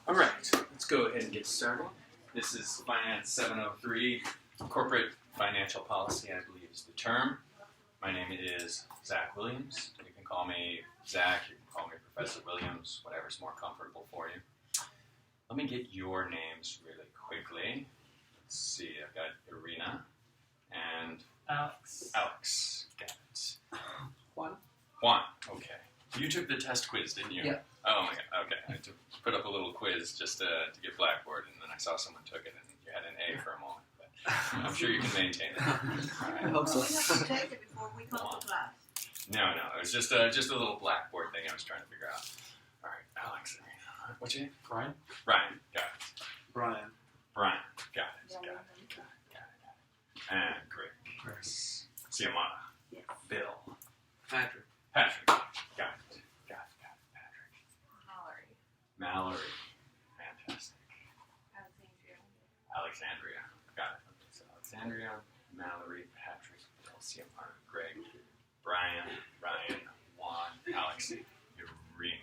All right, let's go ahead and get started. This is Finance 703, Corporate Financial Policy, I believe is the term. My name is Zach Williams. You can call me Zach, you can call me Professor Williams, whatever's more comfortable for you. Let me get your names really quickly. Let's see, I've got Irina and Alex. Alex. Got it. Juan. Juan, okay. You took the test quiz, didn't you? Yeah. Oh my god, okay. I had to put up a little quiz just to get Blackboard, and then I saw someone took it, and you had an A for a moment. But I'm sure you can maintain it. All right. I hope so. We have to take it before we come to class. No, it was just a little Blackboard thing I was trying to figure out. All right, Alex, Irina. What's your name? Brian. Ryan, got it. Brian. Brian, got it. And Greg. Chris. Siamana. Yes. Bill. Patrick. Patrick. Got it. Patrick. Mallory. Fantastic. Alexandria. Got it. So Alexandria, Mallory, Patrick, Bill, Siamana, Greg, Brian, Ryan, Juan, Alex, Irina.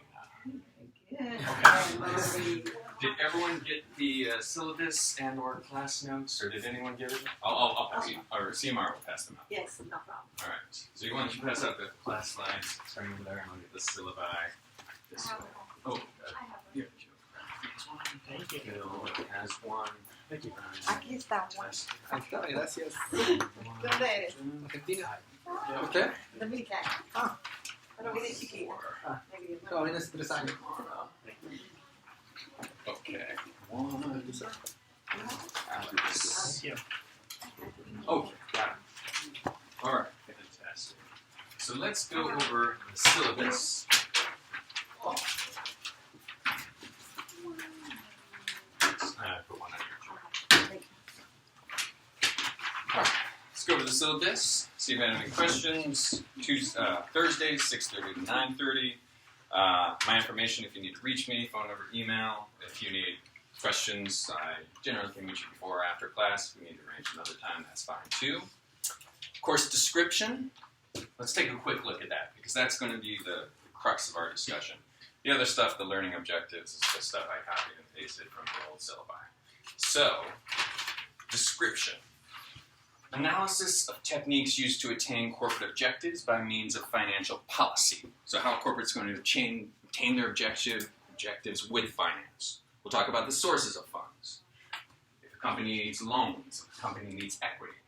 Okay. Did everyone get the syllabus and or class notes, or did anyone get it? I'll pass them, or CMR will pass them out. Yes, no problem. All right. So you want to pass out the class slides, starting over there, and I'll get the syllabi this way. Oh, here. Thank you. Bill has one. Thank you. Aquí está Juan. Ahí está, gracias. ¿Dónde eres? Argentina. ¿Usted? Dominicana. Ah. Pero viene chiquita. Ah. Maybe No, viene hace 3 años. Okay. One. Alex. Thank you. Okay, got it. All right, fantastic. So let's go over the syllabus. Put one on your chair. All right, let's go over the syllabus. See if you have any questions. Thursday, 6:30 to 9:30. My information, if you need to reach me, phone number, email. If you need questions, I generally can meet you before or after class. If we need to arrange another time, that's fine too. Course description. Let's take a quick look at that, because that's going to be the crux of our discussion. The other stuff, the learning objectives, is the stuff I copied and pasted from the old syllabi. So, description. Analysis of techniques used to attain corporate objectives by means of financial policy. So how a corporate's going to attain their objectives with finance. We'll talk about the sources of funds. If a company needs loans, if a company needs equity,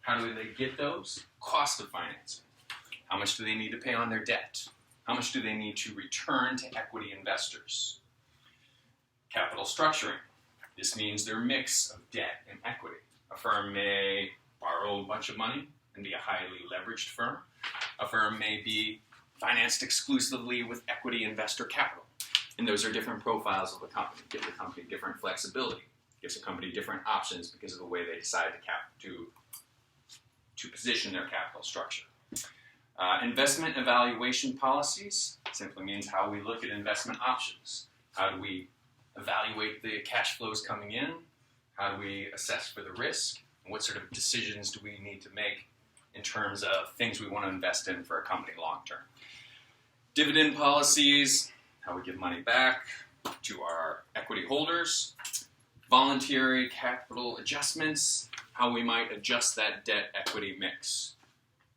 how do they get those? Cost of financing. How much do they need to pay on their debt? How much do they need to return to equity investors? Capital structuring. This means their mix of debt and equity. A firm may borrow a bunch of money and be a highly leveraged firm. A firm may be financed exclusively with equity investor capital. And those are different profiles of a company. Give the company different flexibility. Gives a company different options because of the way they decide to position their capital structure. Investment evaluation policies simply means how we look at investment options. How do we evaluate the cash flows coming in? How do we assess for the risk? And what sort of decisions do we need to make in terms of things we want to invest in for a company long term? Dividend policies, how we give money back to our equity holders. Voluntary capital adjustments, how we might adjust that debt-equity mix.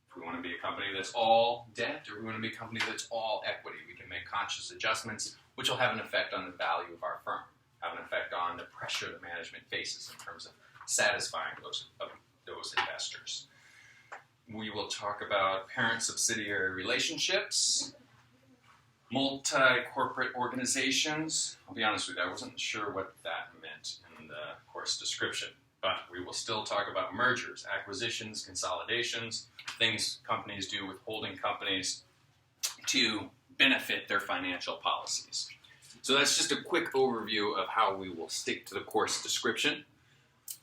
If we want to be a company that's all debt, or we want to be a company that's all equity, we can make conscious adjustments, which will have an effect on the value of our firm, have an effect on the pressure the management faces in terms of satisfying those investors. We will talk about parent-subsidiary relationships, multi-corporate organizations. I'll be honest with you, I wasn't sure what that meant in the course description, but we will still talk about mergers, acquisitions, consolidations, things companies do with holding companies to benefit their financial policies. So that's just a quick overview of how we will stick to the course description.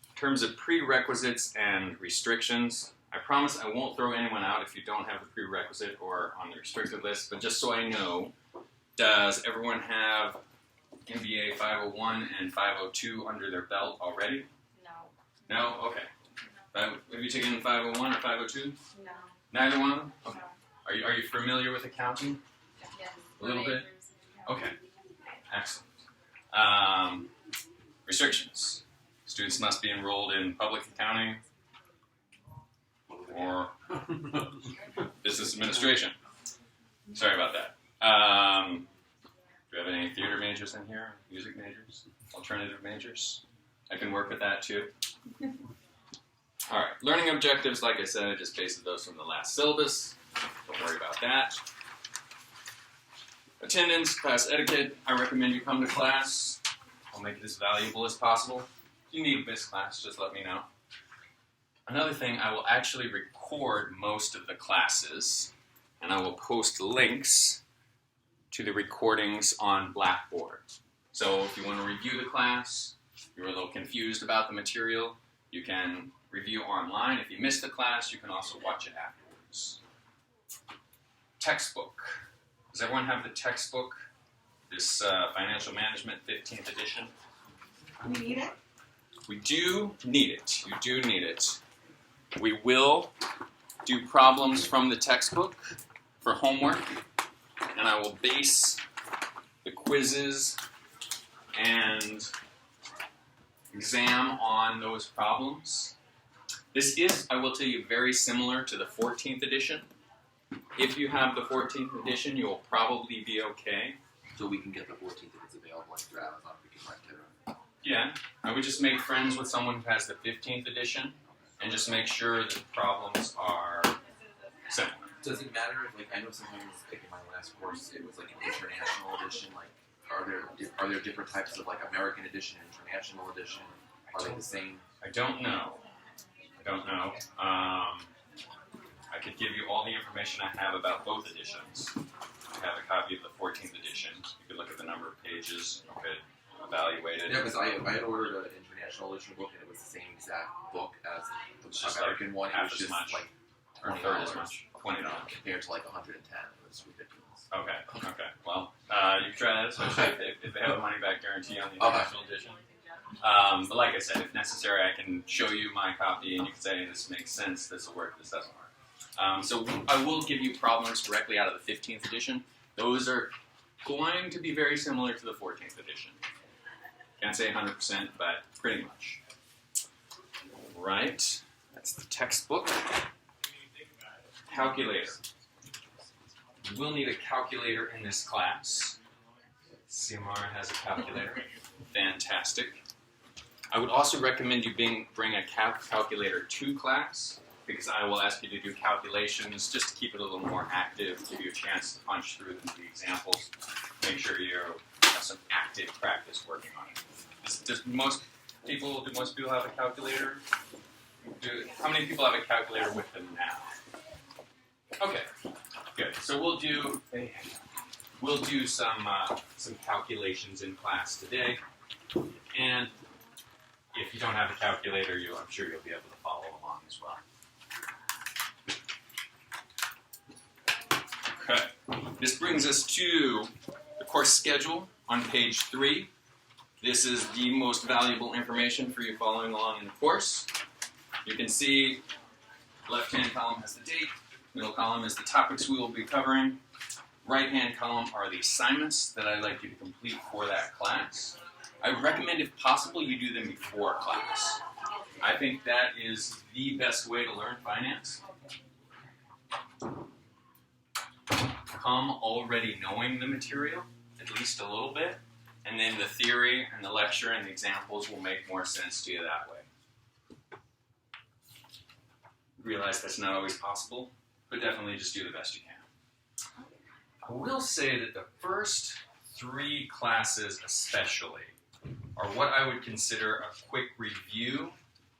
In terms of prerequisites and restrictions, I promise I won't throw anyone out if you don't have the prerequisite or on the restricted list, but just so I know, does everyone have MBA 501 and 502 under their belt already? No. No? Okay. Have you taken 501 or 502? No. Neither one of them? Okay. No. Are you familiar with accounting? Yes. A little bit? Okay. Excellent. Restrictions. Students must be enrolled in public accounting or business administration. Sorry about that. Do we have any theater majors in here? Music majors? Alternative majors? I can work with that too. All right, learning objectives, like I said, I just pasted those from the last syllabus. Don't worry about that. Attendance, class etiquette. I recommend you come to class. I'll make it as valuable as possible. If you need this class, just let me know. Another thing, I will actually record most of the classes, and I will post links to the recordings on Blackboard. So if you want to review the class, you're a little confused about the material, you can review online. If you missed the class, you can also watch it afterwards. Textbook. Does everyone have the textbook? This Financial Management 15th edition? You need it? We do need it. You do need it. We will do problems from the textbook for homework, and I will base the quizzes and exam on those problems. This is, I will tell you, very similar to the 14th edition. If you have the 14th edition, you will probably be okay. So we can get the 14th if it's available like through Amazon. We can rent it. Yeah, I would just make friends with someone who has the 15th edition and just make sure that the problems are similar. Does it matter if, like, I know sometimes like in my last course it was like an international edition. Like, are there different types of like American edition, international edition? Are they the same? I don't know. I could give you all the information I have about both editions. I have a copy of the 14th edition. You could look at the number of pages. You could evaluate it. Yeah, because I had ordered an international edition book and it was the same exact book as the just American one. It half was as just much, like or a third as much. $20. Compared to like 110. It was ridiculous. Okay. Well, you can try that, especially if they have a money-back guarantee on the international edition. But like I said, if necessary, I can show you my copy and you can say, this makes sense, this will work, this doesn't work. So I will give you problems directly out of the 15th edition. Those are going to be very similar to the 14th edition. Can't say 100%, but pretty much. Right, that's the textbook. Calculator. You will need a calculator in this class. CMR has a calculator. Fantastic. I would also recommend you bring a calculator to class, because I will ask you to do calculations just to keep it a little more active, give you a chance to punch through the examples, make sure you have some active practice working on it. Do most people have a calculator? How many people have a calculator with them now? Okay, good. So we'll do some calculations in class today, and if you don't have a calculator, I'm sure you'll be able to follow along as well. Okay, this brings us to the course schedule on page 3. This is the most valuable information for you following along in the course. You can see left-hand column has the date, middle column is the topics we will be covering, right-hand column are the assignments that I'd like you to complete for that class. I would recommend, if possible, you do them before class. I think that is the best way to learn finance. Come already knowing the material, at least a little bit, and then the theory and the lecture and the examples will make more sense to you that way. Realize that's not always possible, but definitely just do the best you can. I will say that the first 3 classes especially are what I would consider a quick review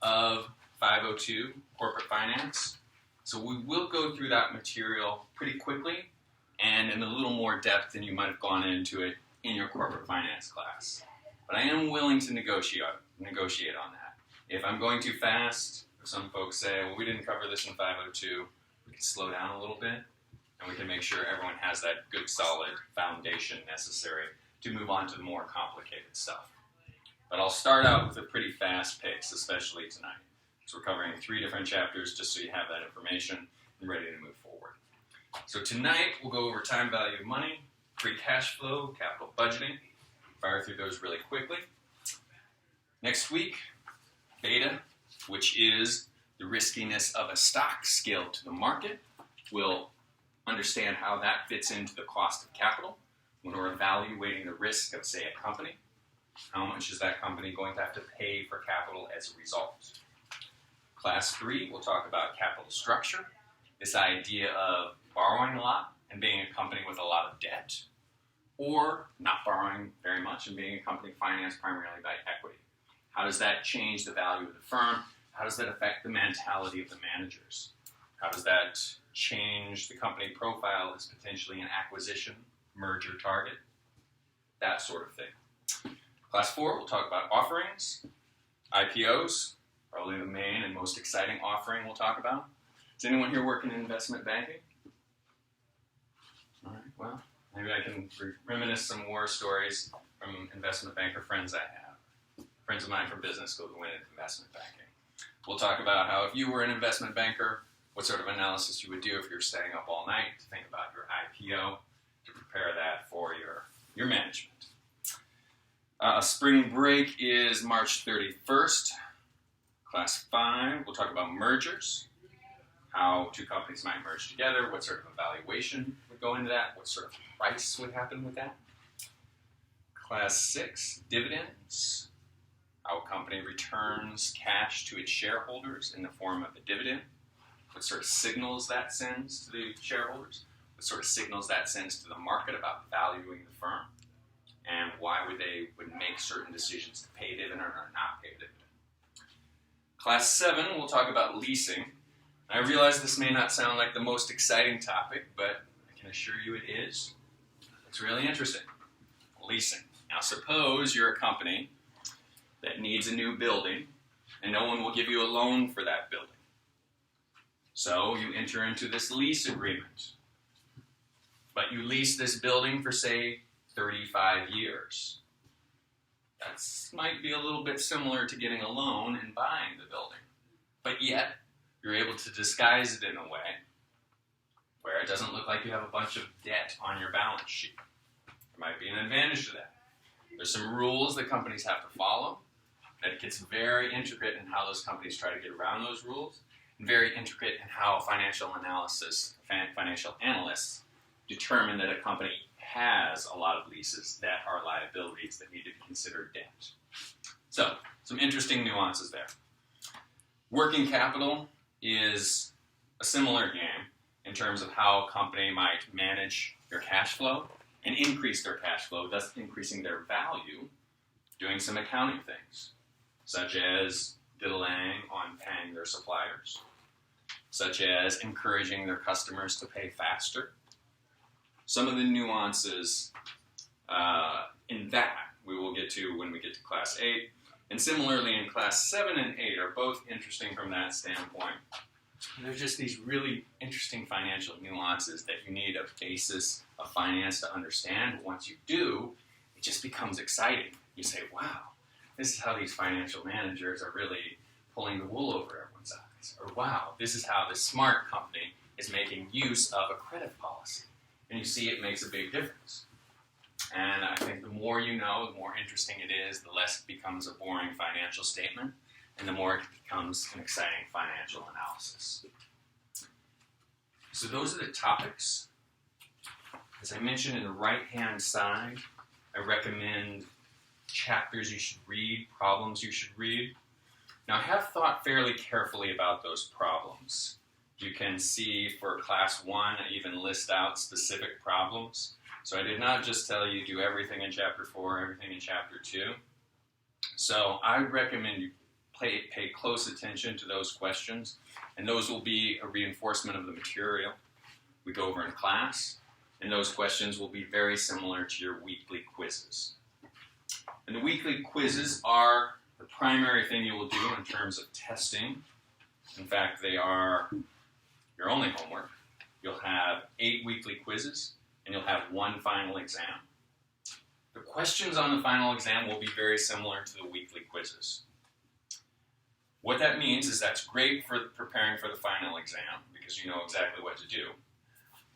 of 502 corporate finance. So we will go through that material pretty quickly and in a little more depth than you might have gone into it in your corporate finance class. But I am willing to negotiate on that. If I'm going too fast, or some folks say, well, we didn't cover this in 502, we can slow down a little bit and we can make sure everyone has that good solid foundation necessary to move on to the more complicated stuff. But I'll start out with a pretty fast pace, especially tonight. So we're covering 3 different chapters just so you have that information and ready to move forward. So tonight we'll go over time value of money, free cash flow, capital budgeting. fire through those really quickly. Next week, beta, which is the riskiness of a stock scaled to the market. We'll understand how that fits into the cost of capital when we're evaluating the risk of, say, a company. How much is that company going to have to pay for capital as a result? Class 3, we'll talk about capital structure, this idea of borrowing a lot and being a company with a lot of debt, or not borrowing very much and being a company financed primarily by equity. How does that change the value of the firm? How does that affect the mentality of the managers? How does that change the company profile as potentially an acquisition, merger target? That sort of thing. Class 4, we'll talk about offerings, IPOs, probably the main and most exciting offering we'll talk about. Does anyone here work in investment banking? All right, well, maybe I can reminisce some war stories from investment banker friends I have. Friends of mine from business school who went into investment banking. We'll talk about how if you were an investment banker, what sort of analysis you would do if you're staying up all night to think about your IPO, to prepare that for your management. Spring break is March 31st. Class 5, we'll talk about mergers, how two companies might merge together, what sort of evaluation would go into that, what sort of price would happen with that. Class 6, dividends, how a company returns cash to its shareholders in the form of a dividend, what sort of signals that sends to the shareholders, what sort of signals that sends to the market about valuing the firm, and why they would make certain decisions to pay a dividend or not pay a dividend. Class 7, we'll talk about leasing. I realize this may not sound like the most exciting topic, but I can assure you it is. It's really interesting. Leasing. Now suppose you're a company that needs a new building, and no one will give you a loan for that building. So you enter into this lease agreement. But you lease this building for, say, 35 years. That might be a little bit similar to getting a loan and buying the building. But yet, you're able to disguise it in a way where it doesn't look like you have a bunch of debt on your balance sheet. There might be an advantage to that. There's some rules that companies have to follow. And it gets very intricate in how those companies try to get around those rules, and very intricate in how financial analysts determine that a company has a lot of leases that are liabilities that need to be considered debt. So, some interesting nuances there. Working capital is a similar game in terms of how a company might manage their cash flow and increase their cash flow, thus increasing their value, doing some accounting things, such as delaying on paying their suppliers, such as encouraging their customers to pay faster. Some of the nuances in that we will get to when we get to Class 8. And similarly in Class 7 and 8 are both interesting from that standpoint. There's just these really interesting financial nuances that you need a basis of finance to understand. Once you do, it just becomes exciting. You say, wow, this is how these financial managers are really pulling the wool over everyone's eyes. Or wow, this is how this smart company is making use of a credit policy. And you see it makes a big difference. And I think the more you know, the more interesting it is, the less it becomes a boring financial statement, and the more it becomes an exciting financial analysis. So those are the topics. As I mentioned in the right-hand side, I recommend chapters you should read, problems you should read. Now I have thought fairly carefully about those problems. You can see for Class 1, I even list out specific problems. So I did not just tell you do everything in Chapter 4, everything in Chapter 2. So I would recommend you pay close attention to those questions, and those will be a reinforcement of the material we go over in class, and those questions will be very similar to your weekly quizzes. And the weekly quizzes are the primary thing you will do in terms of testing. In fact, they are your only homework. You'll have 8 weekly quizzes, and you'll have 1 final exam. The questions on the final exam will be very similar to the weekly quizzes. What that means is that's great for preparing for the final exam, because you know exactly what to do.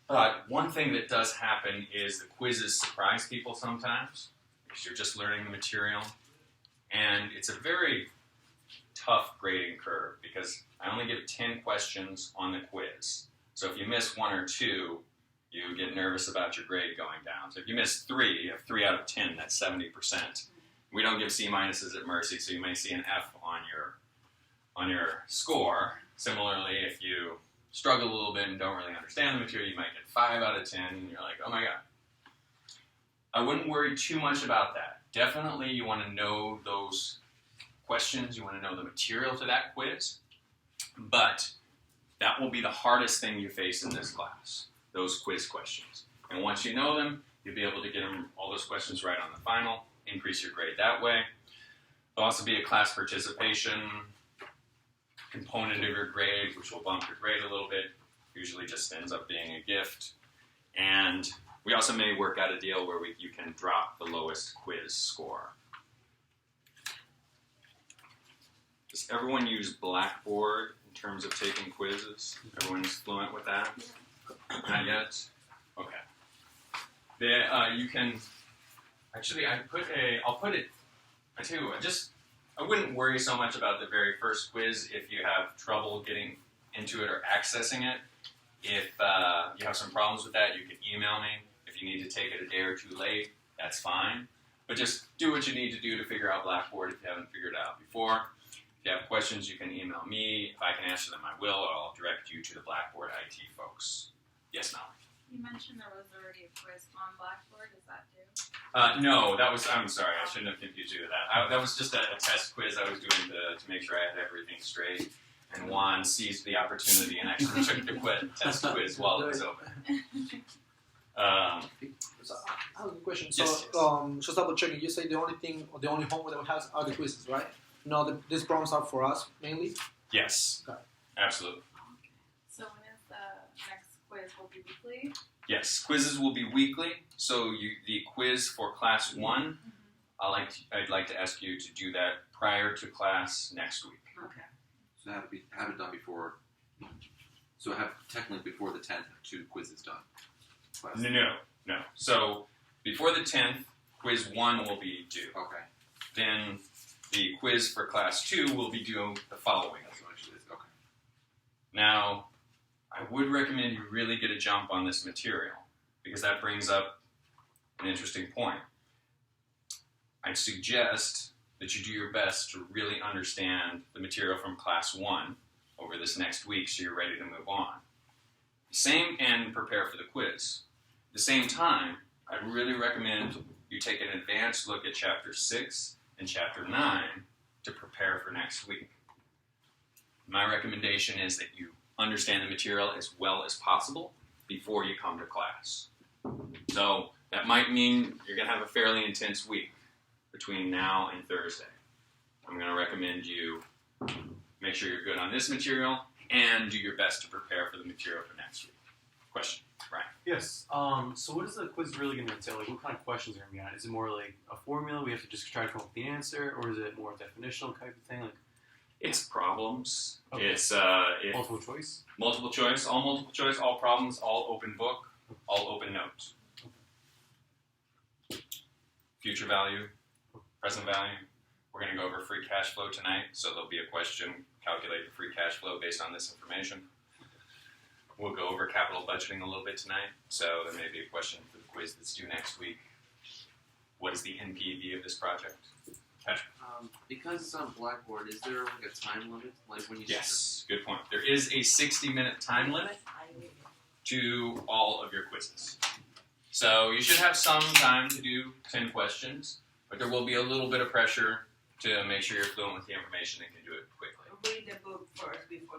But one thing that does happen is the quizzes surprise people sometimes. because you're just learning the material. And it's a very tough grading curve because I only give 10 questions on the quiz. So if you miss 1 or 2, you get nervous about your grade going down. So if you miss 3, you have 3 out of 10, that's 70%. We don't give C minuses at Mercy, so you may see an F on your score. Similarly, if you struggle a little bit and don't really understand the material, you might get 5 out of 10, and you're like, oh my god. I wouldn't worry too much about that. Definitely you want to know those questions, you want to know the material to that quiz, but that will be the hardest thing you face in this class, those quiz questions. And once you know them, you'll be able to get all those questions right on the final, increase your grade that way. There'll also be a class participation component of your grade, which will bump your grade a little bit. Usually just ends up being a gift. And we also may work out a deal where you can drop the lowest quiz score. Does everyone use Blackboard in terms of taking quizzes? Everyone's fluent with that? Not yet? Okay. You can, actually I tell you what, I wouldn't worry so much about the very first quiz if you have trouble getting into it or accessing it. If you have some problems with that, you can email me. If you need to take it a day or 2 late, that's fine. But just do what you need to do to figure out Blackboard if you haven't figured it out before. If you have questions, you can email me. If I can answer them, I will, or I'll direct you to the Blackboard IT folks. Yes, Mallory? You mentioned there was already a quiz on Blackboard. Is that due? No, I'm sorry, I shouldn't have confused you with that. That was just a test quiz I was doing to make sure I had everything straight. And Juan seized the opportunity and actually took the test quiz while it was open. So I have a question. Yes, So, just double checking. You say the only thing, or the only homework that we have are the quizzes, right? No, these problems are for us mainly. Yes, Okay. absolutely. So when is the next quiz? Will be weekly? Yes, quizzes will be weekly. So the quiz for class 1, I'd like to ask you to do that prior to class next week. Okay. So have it done before. So have technically before the 10th, have 2 quizzes done. No. So before the 10th, quiz 1 will be due. Okay. Then the quiz for class 2 will be due the following. That's what it is. Okay. Now, I would recommend you really get a jump on this material because that brings up an interesting point. I'd suggest that you do your best to really understand the material from class 1 over this next week so you're ready to move on. And prepare for the quiz. At the same time, I really recommend you take an advanced look at Chapter 6 and Chapter 9 to prepare for next week. My recommendation is that you understand the material as well as possible before you come to class. So that might mean you're going to have a fairly intense week between now and Thursday. I'm going to recommend you make sure you're good on this material and do your best to prepare for the material for next week. Question, Ryan? Yes. So what is the quiz really going to entail? Like, what kind of questions are going to be on it? Is it more like a formula? We have to just try to come up with the answer, or is it more definitional type of thing? Like It's problems. Okay. It's multiple choice. multiple choice, all problems, all open book, all open notes. Future value, present value. We're going to go over free cash flow tonight, so there'll be a question, calculate the free cash flow based on this information. We'll go over capital budgeting a little bit tonight, so there may be a question for the quiz that's due next week. What is the NPV of this project? Patrick? Because it's on Blackboard, is there like a time limit? Like when you Yes, good point. There is a 60-minute time limit to all of your quizzes. So you should have some time to do 10 questions, but there will be a little bit of pressure to make sure you're fluent with the information and can do it quickly. Read the book first before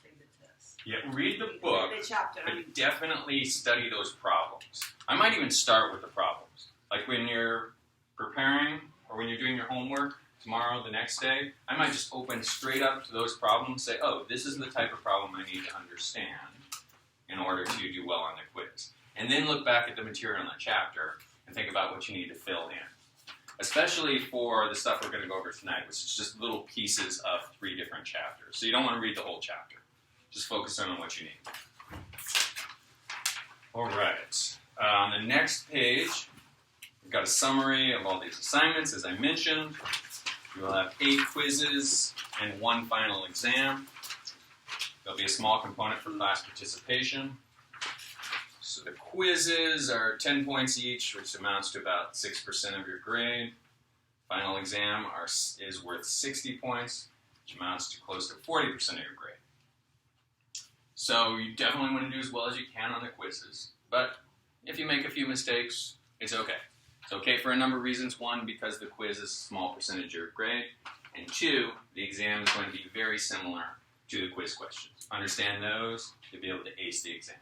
taking the test. Yeah, read the book, The chapter. but definitely study those problems. I might even start with the problems. Like when you're preparing or when you're doing your homework tomorrow, the next day, I might just open straight up to those problems and say, oh, this is the type of problem I need to understand in order to do well on the quiz. And then look back at the material in that chapter and think about what you need to fill in. Especially for the stuff we're going to go over tonight, which is just little pieces of 3 different chapters. So you don't want to read the whole chapter. Just focus on what you need. All right. On the next page, We've got a summary of all these assignments, as I mentioned. You will have 8 quizzes and 1 final exam. There'll be a small component for class participation. So the quizzes are 10 points each, which amounts to about 6% of your grade. Final exam is worth 60 points, which amounts to close to 40% of your grade. So you definitely want to do as well as you can on the quizzes. But if you make a few mistakes, it's okay. It's okay for a number of reasons. 1, because the quiz is a small percentage of your grade. And 2, the exam is going to be very similar to the quiz questions. Understand those to be able to ace the exam.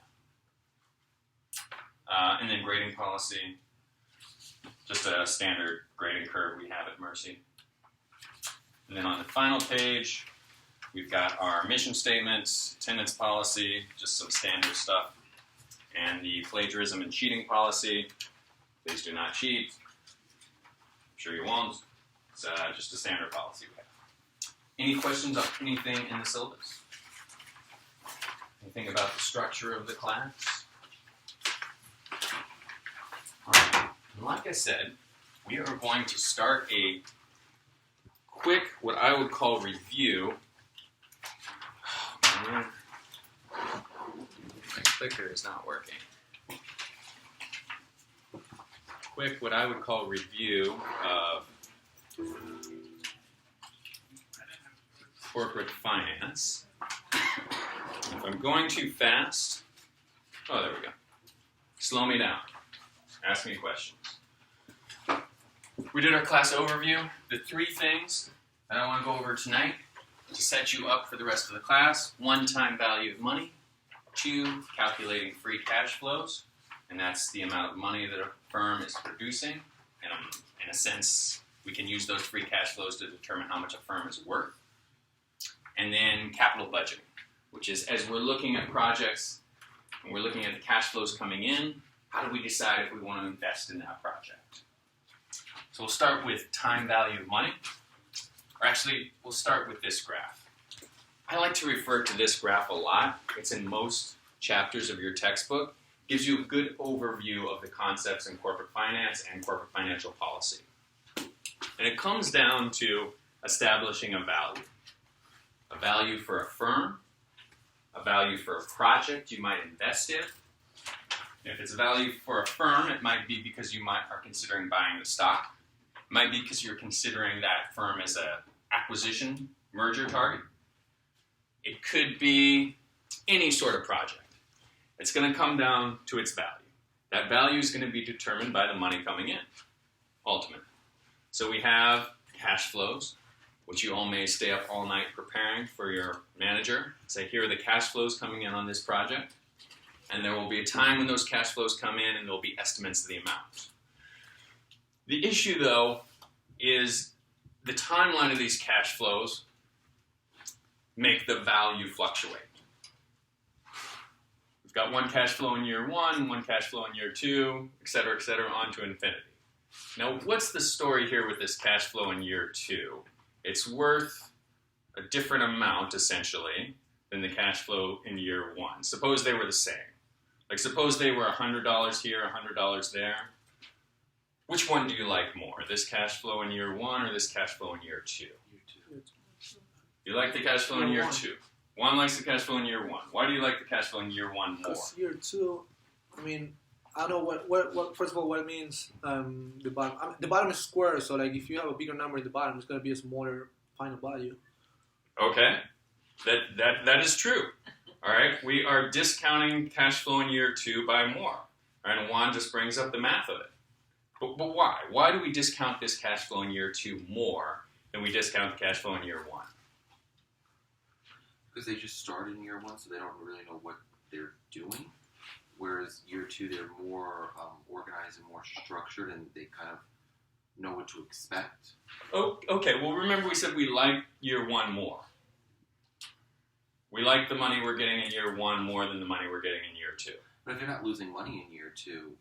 And then grading policy, just a standard grading curve we have at Mercy. And then on the final page, we've got our mission statement, attendance policy, just some standard stuff, and the plagiarism and cheating policy. Please do not cheat. I'm sure you won't. It's just a standard policy we have. Any questions on anything in the syllabus? Anything about the structure of the class? All right. And like I said, we are going to start a quick, what I would call review. Oh, man. My clicker is not working. Quick, what I would call review of corporate finance. If I'm going too fast, oh, there we go. Slow me down. Ask me questions. We did our class overview. The 3 things that I want to go over tonight to set you up for the rest of the class. 1, time value of money. 2, calculating free cash flows. And that's the amount of money that a firm is producing. And in a sense, we can use those free cash flows to determine how much a firm is worth. And then capital budgeting, which is as we're looking at projects and we're looking at the cash flows coming in, how do we decide if we want to invest in that project? So we'll start with time value of money. Or actually, we'll start with this graph. I like to refer to this graph a lot. It's in most chapters of your textbook. It gives you a good overview of the concepts in corporate finance and corporate financial policy. And it comes down to establishing a value. A value for a firm, a value for a project you might invest in. If it's a value for a firm, it might be because you are considering buying the stock. It might be because you're considering that firm as a acquisition merger target. It could be any sort of project. It's going to come down to its value. That value is going to be determined by the money coming in, ultimately. So we have cash flows, which you all may stay up all night preparing for your manager. Say, here are the cash flows coming in on this project. And there will be a time when those cash flows come in and there will be estimates of the amount. The issue, though, is the timeline of these cash flows make the value fluctuate. We've got one cash flow in year 1, one cash flow in year 2, et cetera, on to infinity. Now, what's the story here with this cash flow in year 2? It's worth a different amount, essentially, than the cash flow in year 1. Suppose they were the same. Like, suppose they were $100 here, $100 there. Which one do you like more? This cash flow in year 1 or this cash flow in year 2? You like the cash flow in year 2. One likes the cash flow in year 1. Why do you like the cash flow in year 1 more? Because year 2, I mean, I don't know what first of all, what it means, the bottom. The bottom is square, so like if you have a bigger number in the bottom, it's going to be a smaller final value. Okay, that is true. All right, we are discounting cash flow in year 2 by more. All right, and Juan just brings up the math of it. But why? Why do we discount this cash flow in year 2 more than we discount the cash flow in year 1? Because they just started in year 1, so they don't really know what they're doing. Whereas year 2, they're more organized and more structured, and they kind of know what to expect. Oh, okay. Well, remember we said we like year 1 more. We like the money we're getting in year 1 more than the money we're getting in year 2. But if they're not losing money in year 2,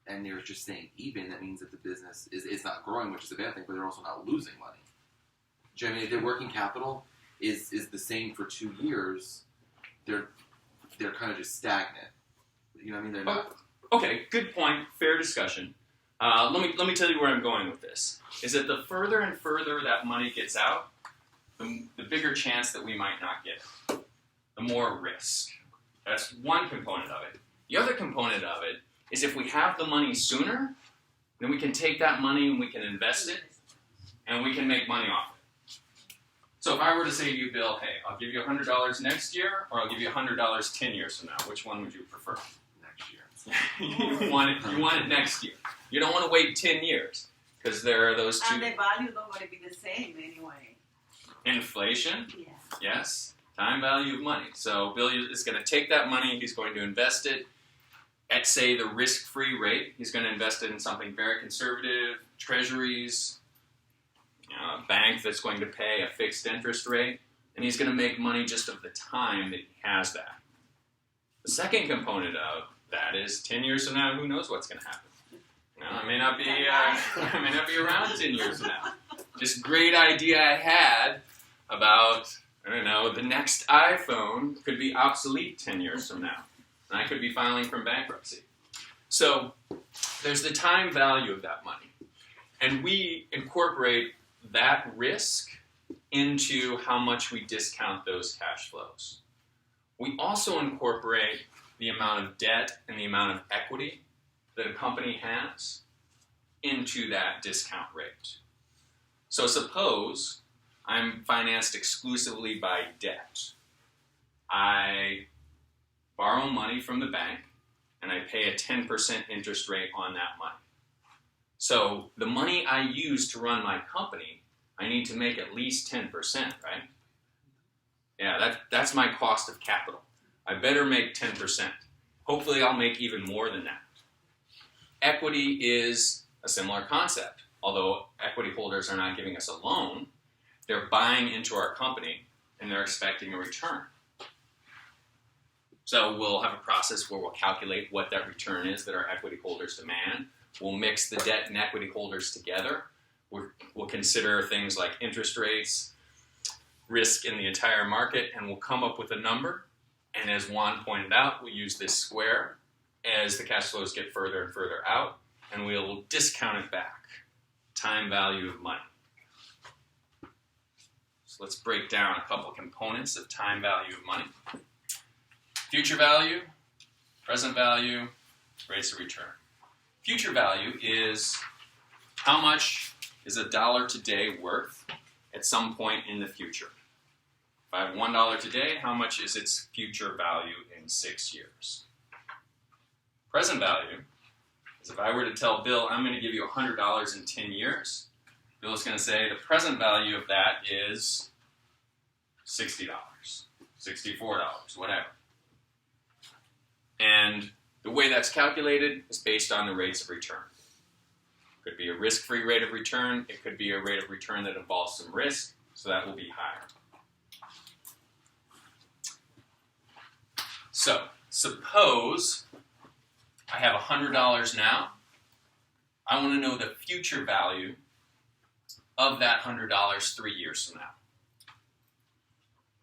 and they're just staying even, that means that the business is not growing, which is a bad thing, but they're also not losing money. Do you know what I mean? If their working capital is the same for 2 years, they're kind of just stagnant. You know what I mean? They're not. Okay, good point. Fair discussion. Let me tell you where I'm going with this. Is that the further and further that money gets out, the bigger chance that we might not get it. The more risk. That's one component of it. The other component of it is if we have the money sooner, then we can take that money and we can invest it, and we can make money off it. So if I were to say to you, Bill, hey, I'll give you $100 next year, or I'll give you $100 10 years from now, which one would you prefer? Next year. you want it next year. You don't want to wait 10 years, because there are those two. And the value don't going to be the same anyway. Inflation, Yeah. yes. Time value of money. So Bill is going to take that money, he's going to invest it at, say, the risk-free rate. He's going to invest it in something very conservative, treasuries, a bank that's going to pay a fixed interest rate, and he's going to make money just of the time that he has that. The second component of that is 10 years from now, who knows what's going to happen? I may not be I may not be around 10 years from now. This great idea I had about, I don't know, the next iPhone could be obsolete 10 years from now. And I could be filing for bankruptcy. So there's the time value of that money. And we incorporate that risk into how much we discount those cash flows. We also incorporate the amount of debt and the amount of equity that a company has into that discount rate. So suppose I'm financed exclusively by debt. I borrow money from the bank and I pay a 10% interest rate on that money. So the money I use to run my company, I need to make at least 10%, right? Yeah, that's my cost of capital. I better make 10%. Hopefully I'll make even more than that. Equity is a similar concept. Although equity holders are not giving us a loan, they're buying into our company and they're expecting a return. So we'll have a process where we'll calculate what that return is that our equity holders demand. We'll mix the debt and equity holders together. We'll consider things like interest rates, risk in the entire market, and we'll come up with a number. And as Juan pointed out, we'll use this square as the cash flows get further and further out, and we'll discount it back. Time value of money. So let's break down a couple components of time value of money. Future value, present value, rates of return. Future value is how much is a dollar today worth at some point in the future. If I have $1 today, how much is its future value in 6 years? Present value is if I were to tell Bill, I'm going to give you $100 in 10 years, Bill is going to say the present value of that is $60, $64, whatever. And the way that's calculated is based on the rates of return. It could be a risk-free rate of return. It could be a rate of return that involves some risk, so that will be higher. So, suppose I have $100 now. I want to know the future value of that $100 3 years from now.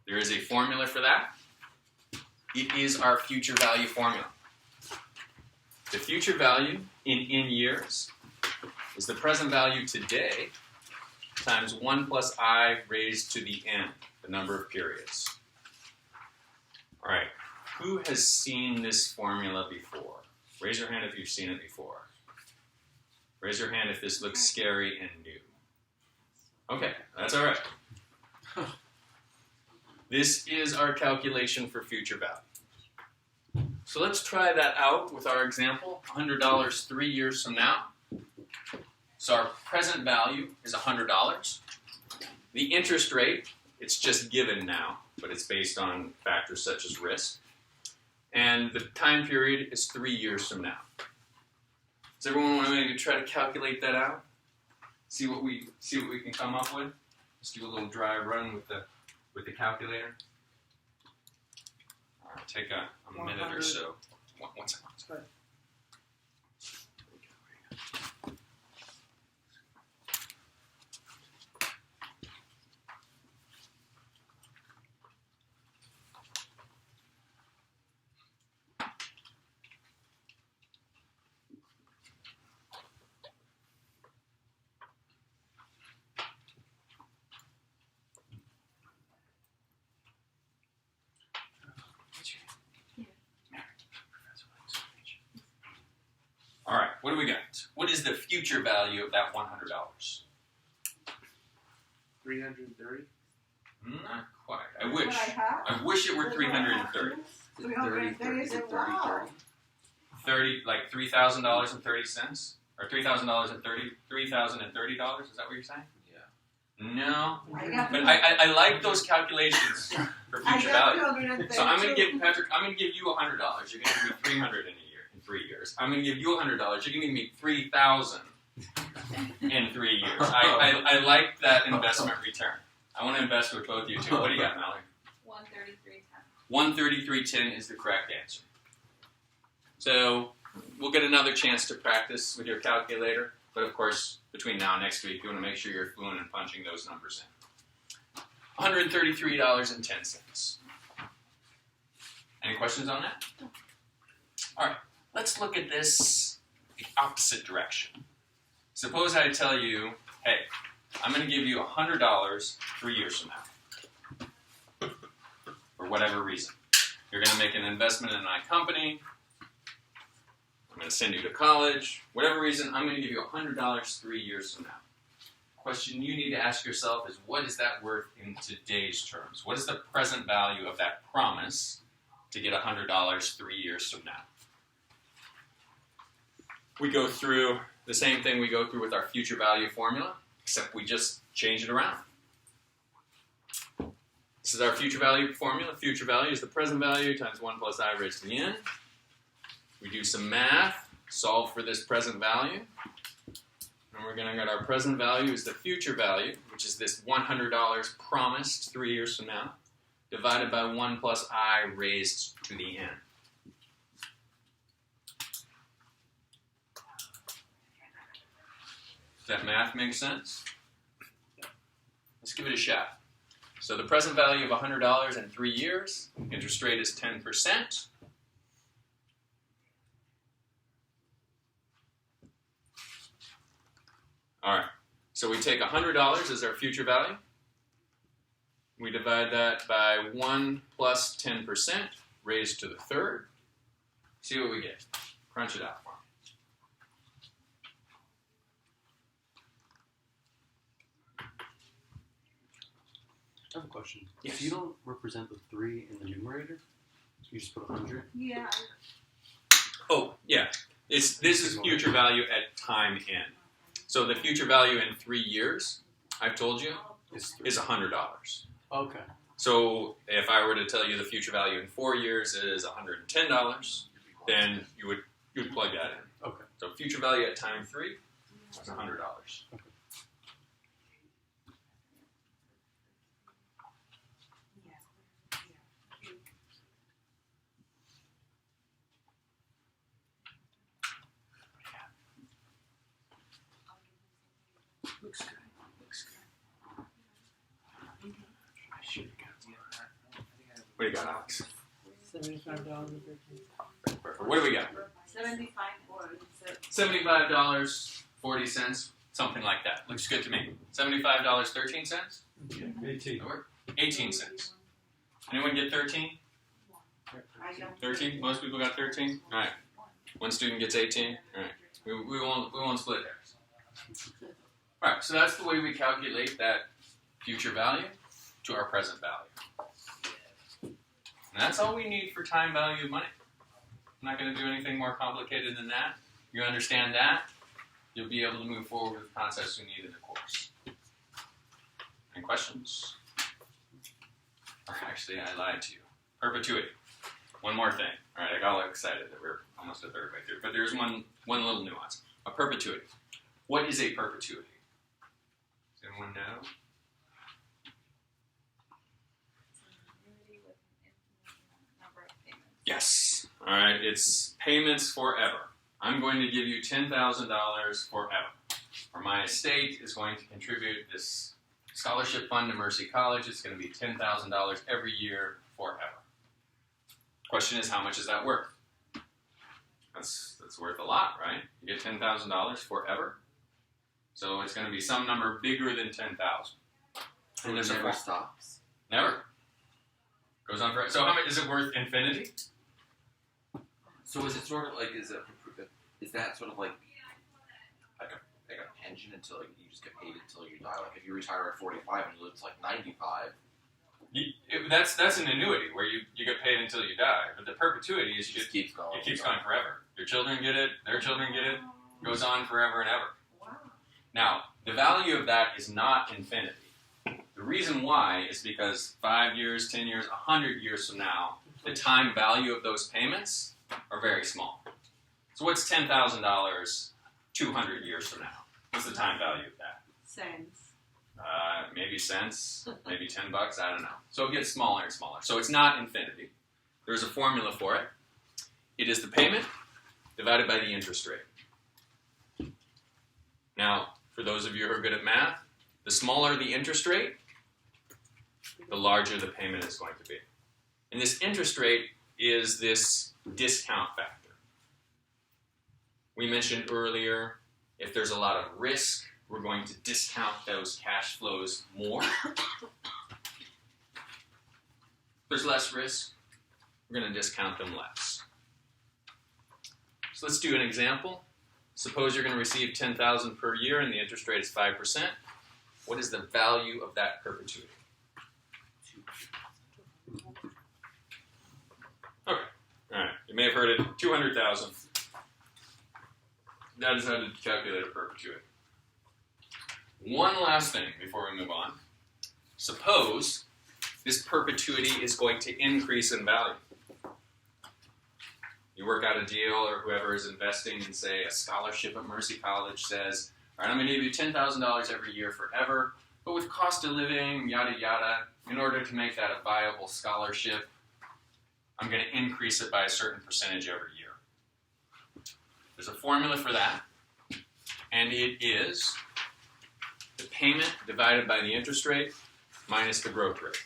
There is a formula for that. It is our future value formula. The future value in years is the present value today times 1 plus I raised to the n, the number of periods. All right, who has seen this formula before? Raise your hand if you've seen it before. Raise your hand if this looks scary and new. Okay, that's all right. This is our calculation for future value. So let's try that out with our example, $100 3 years from now. So our present value is $100. The interest rate, it's just given now, but it's based on factors such as risk. And the time period is 3 years from now. Does everyone want to maybe try to calculate that out? See what we can come up with? Just do a little dry run with the calculator. All right, take a minute or so. One second. Right. do we got? What is the future value of that $100? 330. Not quite. I What wish. I have? I wish it were 330. 330 is a wow. 30, like $3,000.30, or $3,000.30. $3,030. Is that what you're saying? Yeah. No. I got But I like those calculations for future value. 330. So I'm gonna give Patrick. I'm gonna give you $100. You're gonna give me 300 in a year, in 3 years. I'm gonna give you $100. You're gonna give me 3,000 in 3 years. I like that investment return. I want to invest with both you two. What do you got, Mallory? 133.10. 133.10 is the correct answer. So we'll get another chance to practice with your calculator. But of course, between now and next week, you want to make sure you're fluent in punching those numbers in. $133.10. Any questions on that? All right, let's look at this the opposite direction. Suppose I tell you, hey, I'm going to give you $100 3 years from now. For whatever reason. You're going to make an investment in my company. I'm going to send you to college. Whatever reason, I'm going to give you $100 3 years from now. Question you need to ask yourself is, what is that worth in today's terms? What is the present value of that promise to get $100 3 years from now? We go through the same thing we go through with our future value formula, except we just change it around. This is our future value formula. Future value is the present value times 1 plus I raised to the n. We do some math, solve for this present value. And we're going to get our present value is the future value, which is this $100 promised 3 years from now, divided by 1 plus I raised to the n. Does that math make sense? Let's give it a shot. So the present value of $100 in 3 years, interest rate is 10%. All right, so we take $100 as our future value. We divide that by 1 plus 10% raised to the third. See what we get. Crunch it out for me. I have a question. Yes. So you don't represent the 3 in the numerator? You just put 100? Yeah. Oh, yeah. This is future value at time n. So the future value in 3 years, I've told you, is $100. Okay. So if I were to tell you the future value in 4 years is $110, then you would plug that in. Okay. So future value at time 3 is $100. Okay. Looks good. Looks good. I should have got the What do you got, Alex? $75. What do we got? 75 or $75.40, something like that. Looks good to me. $75.13? 18. That work? 18 cents. Anyone get 13? I don't 13? Most people got 13? All right. One student gets 18? All right. We won't split hairs. All right, so that's the way we calculate that future value to our present value. And that's all we need for time value of money. I'm not going to do anything more complicated than that. You understand that, you'll be able to move forward with concepts we need in the course. Any questions? Or actually, I lied to you. Perpetuity. One more thing. All right, I got all excited that we're almost a third way through. But there's one little nuance. A perpetuity. What is a perpetuity? Does anyone know? Yes. All right, it's payments forever. I'm going to give you $10,000 forever. Or my estate is going to contribute this scholarship fund to Mercy College. It's going to be $10,000 every year forever. Question is, how much is that worth? That's worth a lot, right? You get $10,000 forever. So it's going to be some number bigger than 10,000. And it never stops. Never. Goes on forever. So how much is it worth? Infinity? So is it sort of like is that sort of like pension until like, you just get paid until you die? Like if you retire at 45 and you live to like 95. That's an annuity where you get paid until you die. But the perpetuity is It just keeps going. it keeps going forever. Your children get it, their children get it, goes on forever and ever. Wow. Now, the value of that is not infinity. The reason why is because 5 years, 10 years, 100 years from now, the time value of those payments are very small. So what's $10,000 200 years from now? What's the time value of that? Cents. Maybe cents, maybe $10, I don't know. So it gets smaller and smaller. So it's not infinity. There's a formula for it. It is the payment divided by the interest rate. Now, for those of you who are good at math, the smaller the interest rate, the larger the payment is going to be. And this interest rate is this discount factor. We mentioned earlier, if there's a lot of risk, we're going to discount those cash flows more. If there's less risk, we're going to discount them less. So let's do an example. Suppose you're going to receive $10,000 per year and the interest rate is 5%. What is the value of that perpetuity? Okay, all right. You may have heard it, $200,000. That is how to calculate a perpetuity. One last thing before we move on. Suppose this perpetuity is going to increase in value. You work out a deal, or whoever is investing in, say, a scholarship at Mercy College says, all right, I'm going to give you $10,000 every year forever, but with cost of living, yada, yada, in order to make that a viable scholarship, I'm going to increase it by a certain percentage every year. There's a formula for that, and it is the payment divided by the interest rate minus the growth rate.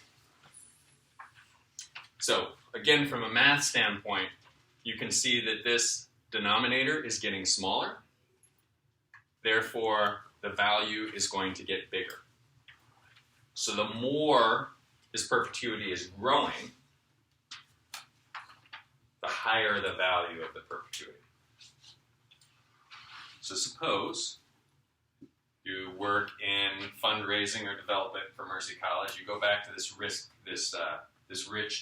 So, again, from a math standpoint, you can see that this denominator is getting smaller. Therefore, the value is going to get bigger. So the more this perpetuity is growing, the higher the value of the perpetuity. So suppose you work in fundraising or development for Mercy College. You go back to this rich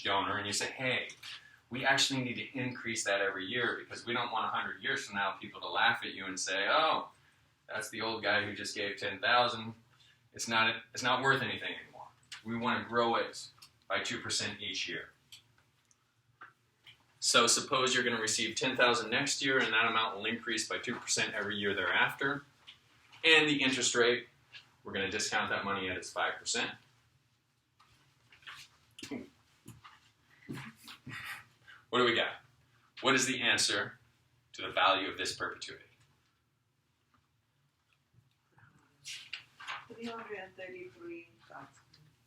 donor and you say, hey, we actually need to increase that every year because we don't want 100 years from now people to laugh at you and say, oh, that's the old guy who just gave $10,000. It's not worth anything anymore. We want to grow it by 2% each year. So suppose you're going to receive $10,000 next year, and that amount will increase by 2% every year thereafter. And the interest rate, we're going to discount that money at its 5%. What do we got? What is the answer to the value of this perpetuity? 333,000.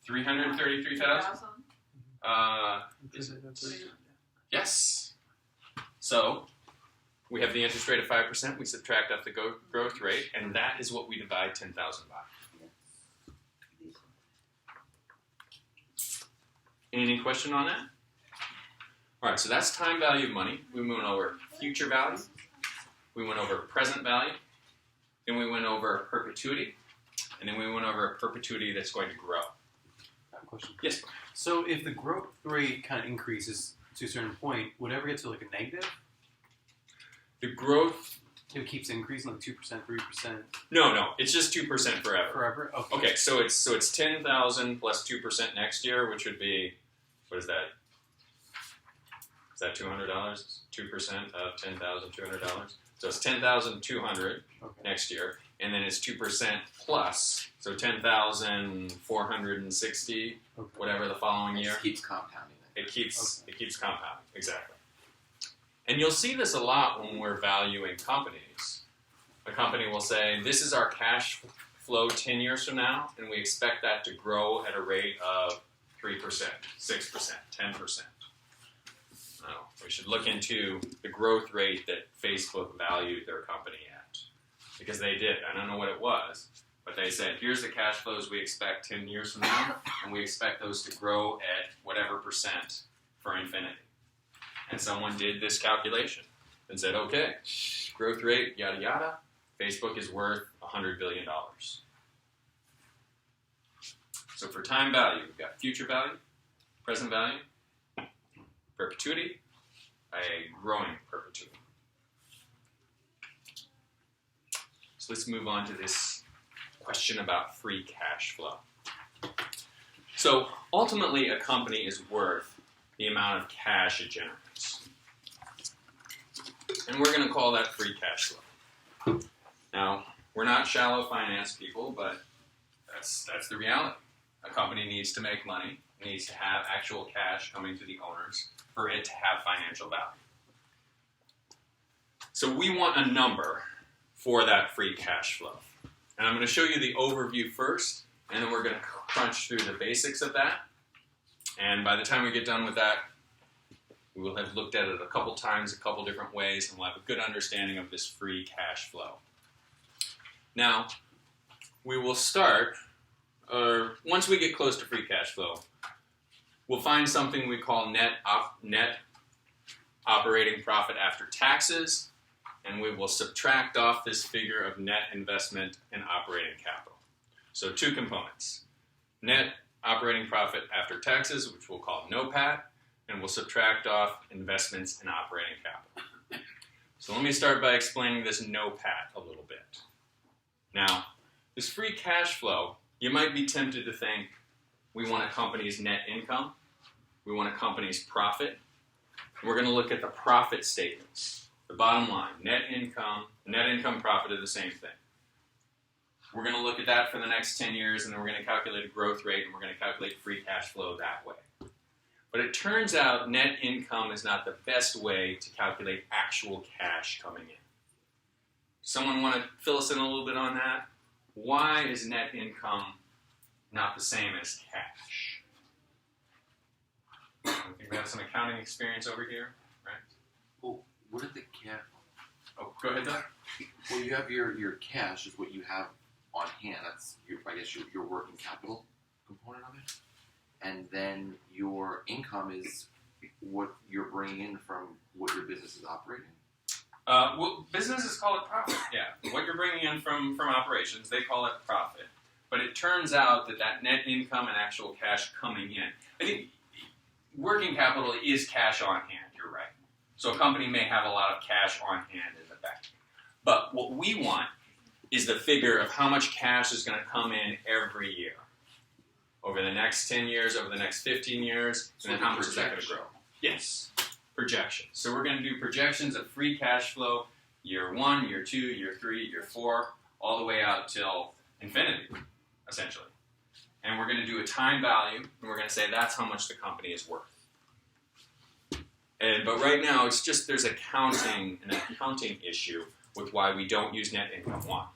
$333,000? Yes. So we have the interest rate of 5%. We subtract off the growth rate, and that is what we divide 10,000 by. Any question on that? All right, so that's time value of money. We went over future value. We went over present value. Then we went over perpetuity. And then we went over a perpetuity that's going to grow. I have a question. Yes? So if the growth rate kind of increases to a certain point, would it ever get to like a negative? The growth... It keeps increasing like 2%, 3%? No. It's just 2% forever. Forever? Okay. Okay, so it's 10,000 plus 2% next year, which would be, what is that? Is that $200? 2% of $10,200. So it's $10,200 next year, and then it's 2% plus, so 10,460, whatever the following It year. just keeps compounding it. It keeps compounding, exactly. And you'll see this a lot when we're valuing companies. A company will say, this is our cash flow 10 years from now, and we expect that to grow at a rate of 3%, 6%, 10%. No, we should look into the growth rate that Facebook valued their company at. Because they did. I don't know what it was, but they said, here's the cash flows we expect 10 years from now, and we expect those to grow at whatever percent for infinity. And someone did this calculation and said, okay, growth rate, yada, yada. Facebook is worth $100 billion. So for time value, we've got future value, present value, perpetuity, a growing perpetuity. So let's move on to this question about free cash flow. So ultimately, a company is worth the amount of cash it generates. And we're going to call that free cash flow. Now, we're not shallow finance people, but that's the reality. A company needs to make money, needs to have actual cash coming to the owners for it to have financial value. So we want a number for that free cash flow. And I'm going to show you the overview first, and then we're going to crunch through the basics of that. And by the time we get done with that, we will have looked at it a couple times, a couple different ways, and we'll have a good understanding of this free cash flow. Now, we will start, once we get close to free cash flow, we'll find something we call net operating profit after taxes, and we will subtract off this figure of net investment and operating capital. So two components. Net operating profit after taxes, which we'll call NOPAT, and we'll subtract off investments and operating capital. So let me start by explaining this NOPAT a little bit. Now, this free cash flow, you might be tempted to think we want a company's net income, we want a company's profit. We're going to look at the profit statements, the bottom line, net income, profit are the same thing. We're going to look at that for the next 10 years, and then we're going to calculate a growth rate, and we're going to calculate free cash flow that way. But it turns out net income is not the best way to calculate actual cash coming in. Someone want to fill us in a little bit on that? Why is net income not the same as cash? I think we have some accounting experience over here, right? Well, what did the cash? Oh, go ahead, Doug. Well, you have your cash is what you have on hand. That's I guess your working capital component of it, and then your income is what you're bringing in from what your business is operating. Well, businesses call it profit. Yeah, what you're bringing in from operations, they call it profit. But it turns out that net income and actual cash coming in, I think working capital is cash on hand. You're right. So a company may have a lot of cash on hand in the bank. But what we want is the figure of how much cash is going to come in every year. Over the next 10 years, over the next 15 years, and then how much is that going to grow? Yes, projections. So we're going to do projections of free cash flow year 1, year 2, year 3, year 4, all the way out till infinity, essentially. And we're going to do a time value, and we're going to say that's how much the company is worth. But right now, it's just there's an accounting issue with why we don't use net income. Why?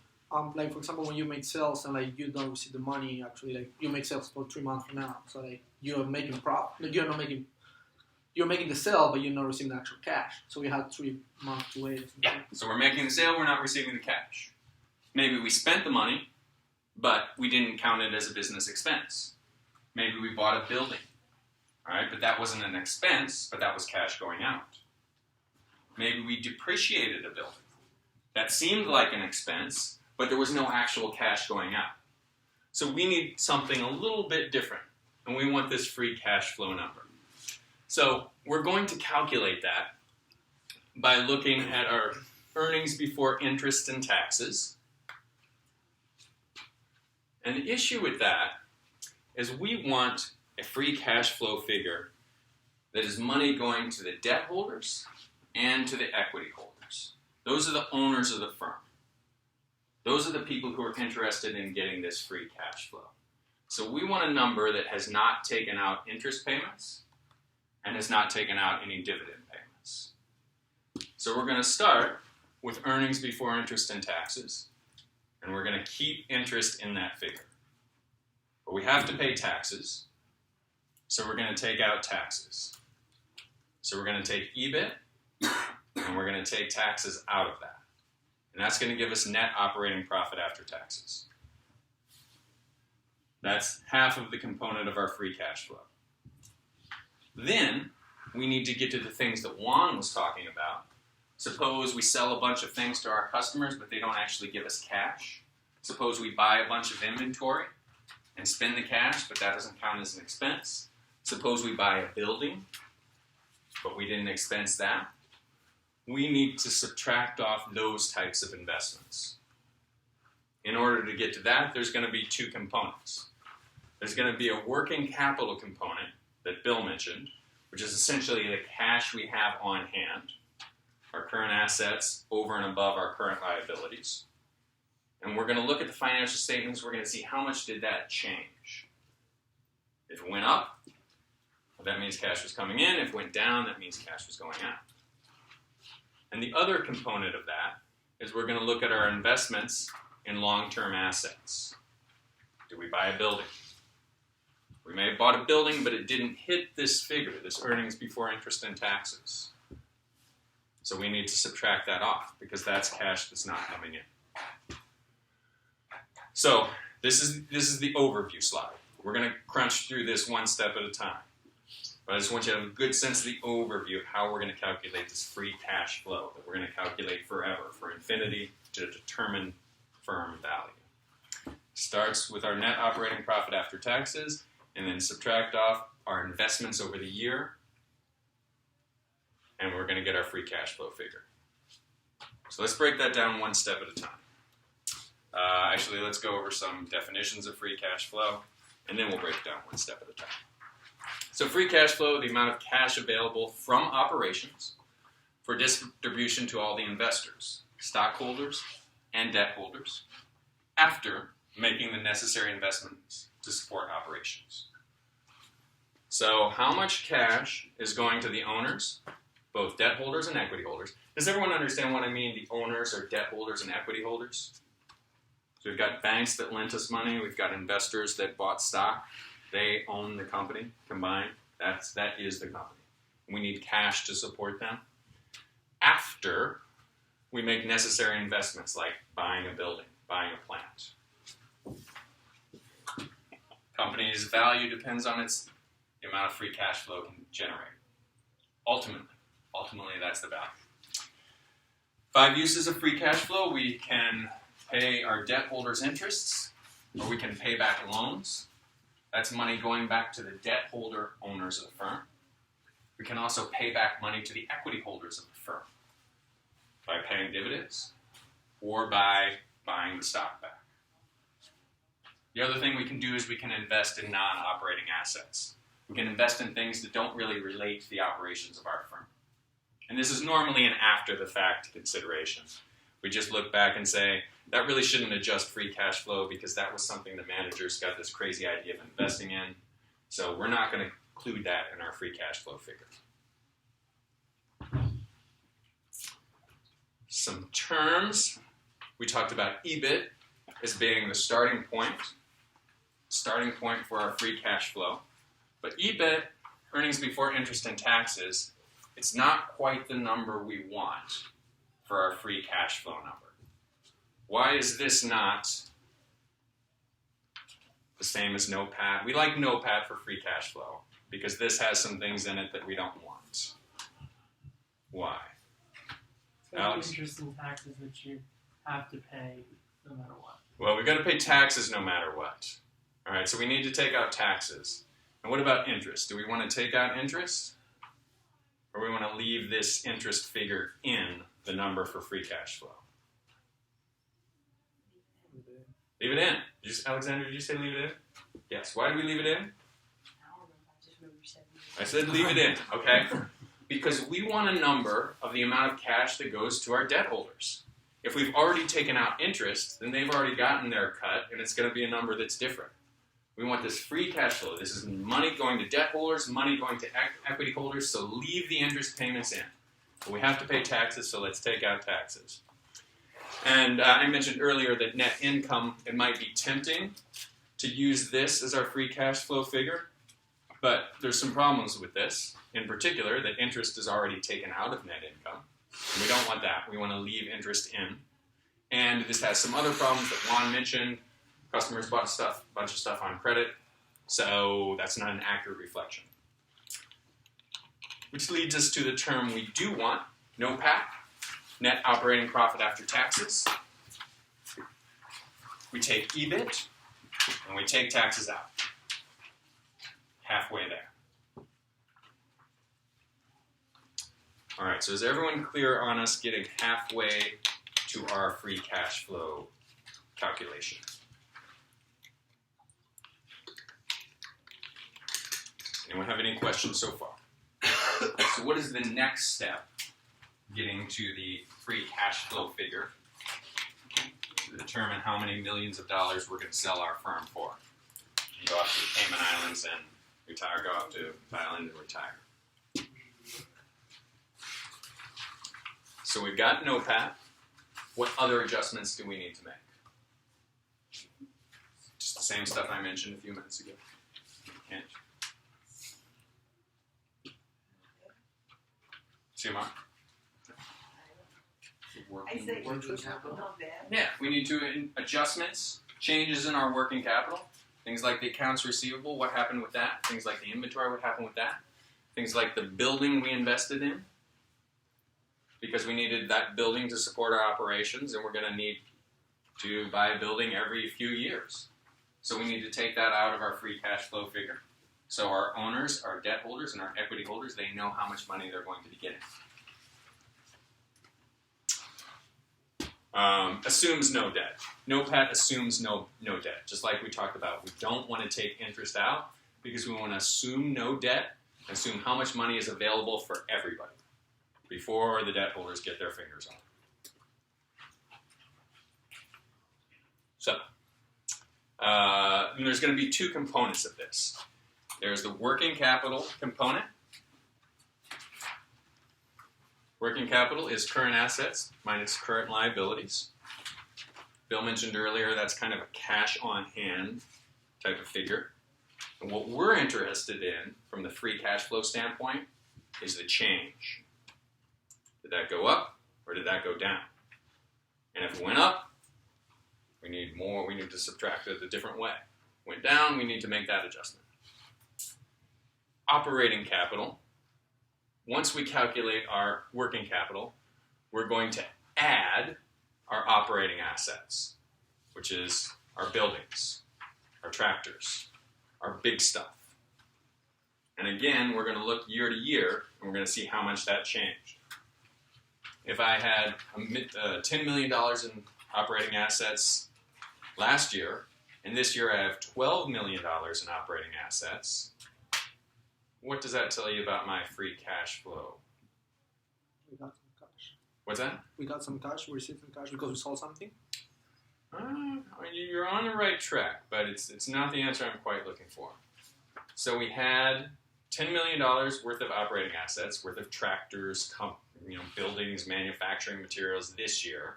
Like for example, when you make sales and like you don't receive the money, actually, like you make sales for 3 months from now, so like you're making profit. You're making the sale, but you're not receiving the actual cash. So we have 3 months to wait. Yeah. So we're making the sale, we're not receiving the cash. Maybe we spent the money, but we didn't count it as a business expense. Maybe we bought a building, all right, but that wasn't an expense, but that was cash going out. Maybe we depreciated a building. That seemed like an expense, but there was no actual cash going out. So we need something a little bit different, and we want this free cash flow number. So we're going to calculate that by looking at our earnings before interest and taxes. And the issue with that is we want a free cash flow figure that is money going to the debt holders and to the equity holders. Those are the owners of the firm. Those are the people who are interested in getting this free cash flow. So we want a number that has not taken out interest payments and has not taken out any dividend payments. So we're going to start with earnings before interest and taxes, and we're going to keep interest in that figure. But we have to pay taxes, so we're going to take out taxes. So we're going to take EBIT, and we're going to take taxes out of that. And that's going to give us net operating profit after taxes. That's half of the component of our free cash flow. Then we need to get to the things that Juan was talking about. Suppose we sell a bunch of things to our customers, but they don't actually give us cash. Suppose we buy a bunch of inventory and spend the cash, but that doesn't count as an expense. Suppose we buy a building, but we didn't expense that. We need to subtract off those types of investments. In order to get to that, there's going to be two components. There's going to be a working capital component that Bill mentioned, which is essentially the cash we have on hand, our current assets over and above our current liabilities. And we're going to look at the financial statements. We're going to see how much did that change. If it went up, well, that means cash was coming in. If it went down, that means cash was going out. And the other component of that is we're going to look at our investments in long-term assets. Did we buy a building? We may have bought a building, but it didn't hit this figure, this earnings before interest and taxes. So we need to subtract that off because that's cash that's not coming in. So this is the overview slide. We're going to crunch through this one step at a time. But I just want you to have a good sense of the overview of how we're going to calculate this free cash flow that we're going to calculate forever, for infinity, to determine firm value. Starts with our net operating profit after taxes, and then subtract off our investments over the year, and we're going to get our free cash flow figure. So let's break that down one step at a time. Actually, let's go over some definitions of free cash flow, and then we'll break it down one step at a time. So free cash flow, the amount of cash available from operations for distribution to all the investors, stockholders, and debt holders, after making the necessary investments to support operations. So how much cash is going to the owners, both debt holders and equity holders? Does everyone understand what I mean, the owners are debt holders and equity holders? So we've got banks that lent us money, we've got investors that bought stock, they own the company combined. That is the company. We need cash to support them. After we make necessary investments like buying a building, buying a plant. Company's value depends on the amount of free cash flow it can generate. Ultimately, that's the value. 5 uses of free cash flow. We can pay our debt holders interests, or we can pay back loans. That's money going back to the debt holder owners of the firm. We can also pay back money to the equity holders of the firm by paying dividends or by buying the stock back. The other thing we can do is we can invest in non-operating assets. We can invest in things that don't really relate to the operations of our firm. And this is normally an after-the-fact consideration. We just look back and say, that really shouldn't adjust free cash flow because that was something the managers got this crazy idea of investing in. So we're not going to include that in our free cash flow figure. Some terms. We talked about EBIT as being the starting point for our free cash flow. But EBIT, earnings before interest and taxes, it's not quite the number we want for our free cash flow number. Why is this not the same as NOPAT? We like NOPAT for free cash flow because this has some things in it that we don't want. Why? So Alex? interest and taxes that you have to pay no matter what. Well, we've got to pay taxes no matter what. All right, so we need to take out taxes. And what about interest? Do we want to take out interest? Or we want to leave this interest figure in the number for free cash flow? Leave it in. Alexander, did you say leave it in? Yes. Why do we leave it in? I don't know. I just remember you said. I said leave it in, okay? Because we want a number of the amount of cash that goes to our debt holders. If we've already taken out interest, then they've already gotten their cut, and it's going to be a number that's different. We want this free cash flow. This is money going to debt holders, money going to equity holders, so leave the interest payments in. But we have to pay taxes, so let's take out taxes. And I mentioned earlier that net income, it might be tempting to use this as our free cash flow figure, but there's some problems with this. In particular, that interest is already taken out of net income. And we don't want that. We want to leave interest in. And this has some other problems that Juan mentioned. Customers bought a bunch of stuff on credit, so that's not an accurate reflection. Which leads us to the term we do want, NOPAT, net operating profit after taxes. we take EBIT, and we take taxes out. Halfway there. All right, so is everyone clear on us getting halfway to our free cash flow calculation? Anyone have any questions so far? So what is the next step getting to the free cash flow figure to determine how many millions of dollars we're going to sell our firm for? You go off to the Cayman Islands and retire, go off to Thailand and retire. So we've got NOPAT. What other adjustments do we need to make? Just the same stuff I mentioned a few minutes ago. Can't. See you, Mark? I say Working capital? not bad. Yeah, we need to adjustments, changes in our working capital, things like the accounts receivable, what happened with that, things like the inventory, what happened with that, things like the building we invested in, because we needed that building to support our operations, and we're going to need to buy a building every few years. So we need to take that out of our free cash flow figure. So our owners, our debt holders, and our equity holders, they know how much money they're going to be getting. Assumes no debt. NOPAT assumes no debt, just like we talked about. We don't want to take interest out because we want to assume no debt, assume how much money is available for everybody before the debt holders get their fingers on it. So, and there's going to be two components of this. There's the working capital component. Working capital is current assets minus current liabilities. Bill mentioned earlier that's kind of a cash on hand type of figure. And what we're interested in from the free cash flow standpoint is the change. Did that go up or did that go down? And if it went up, we need more, we need to subtract it a different way. Went down, we need to make that adjustment. Operating capital. Once we calculate our working capital, we're going to add our operating assets, which is our buildings, our tractors, our big stuff. And again, we're going to look year to year, and we're going to see how much that changed. If I had $10 million in operating assets last year, and this year I have $12 million in operating assets, what does that tell you about my free cash flow? We got some cash. What's that? We got some cash. We received some cash because we sold something. You're on the right track, but it's not the answer I'm quite looking for. So we had $10 million worth of operating assets, worth of tractors, buildings, manufacturing materials this year.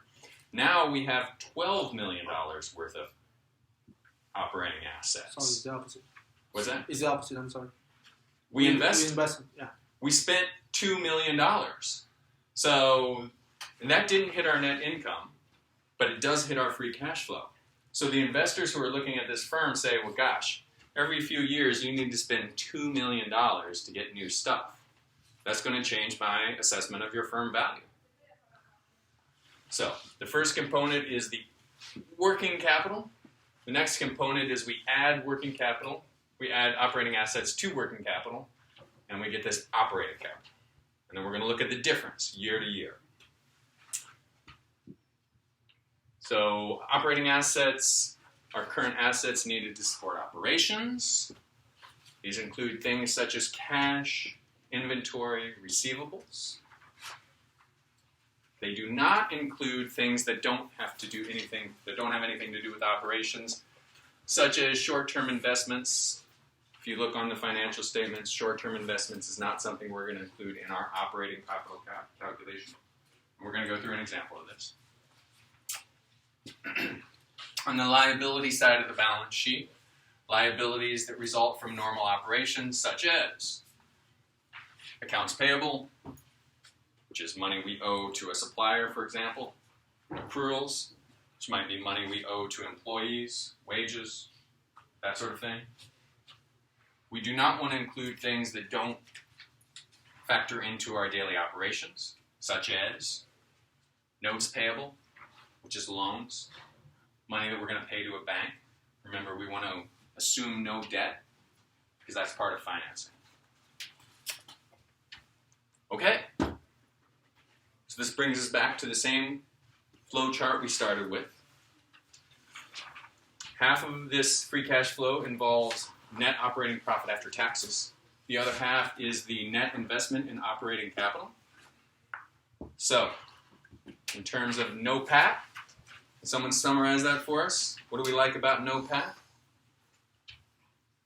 Now we have $12 million worth of operating assets. Sorry, it's the opposite. What's that? It's the opposite. I'm sorry. We invested. Yeah. We spent $2 million. So and that didn't hit our net income, but it does hit our free cash flow. So the investors who are looking at this firm say, well, gosh, every few years you need to spend $2 million to get new stuff. That's going to change my assessment of your firm value. So the first component is the working capital. The next component is we add working capital. We add operating assets to working capital, and we get this operating capital. And then we're going to look at the difference year to year. So operating assets are current assets needed to support operations. These include things such as cash, inventory, receivables. They do not include things that don't have anything to do with operations, such as short-term investments. If you look on the financial statements, short-term investments is not something we're going to include in our operating capital calculation. We're going to go through an example of this. On the liability side of the balance sheet, liabilities that result from normal operations, such as accounts payable, which is money we owe to a supplier, for example, accruals, which might be money we owe to employees, wages, that sort of thing. We do not want to include things that don't factor into our daily operations, such as notes payable, which is loans, money that we're going to pay to a bank. Remember, we want to assume no debt because that's part of financing. Okay. So this brings us back to the same flow chart we started with. Half of this free cash flow involves net operating profit after taxes. The other half is the net investment in operating capital. So, in terms of NOPAT, can someone summarize that for us? What do we like about NOPAT?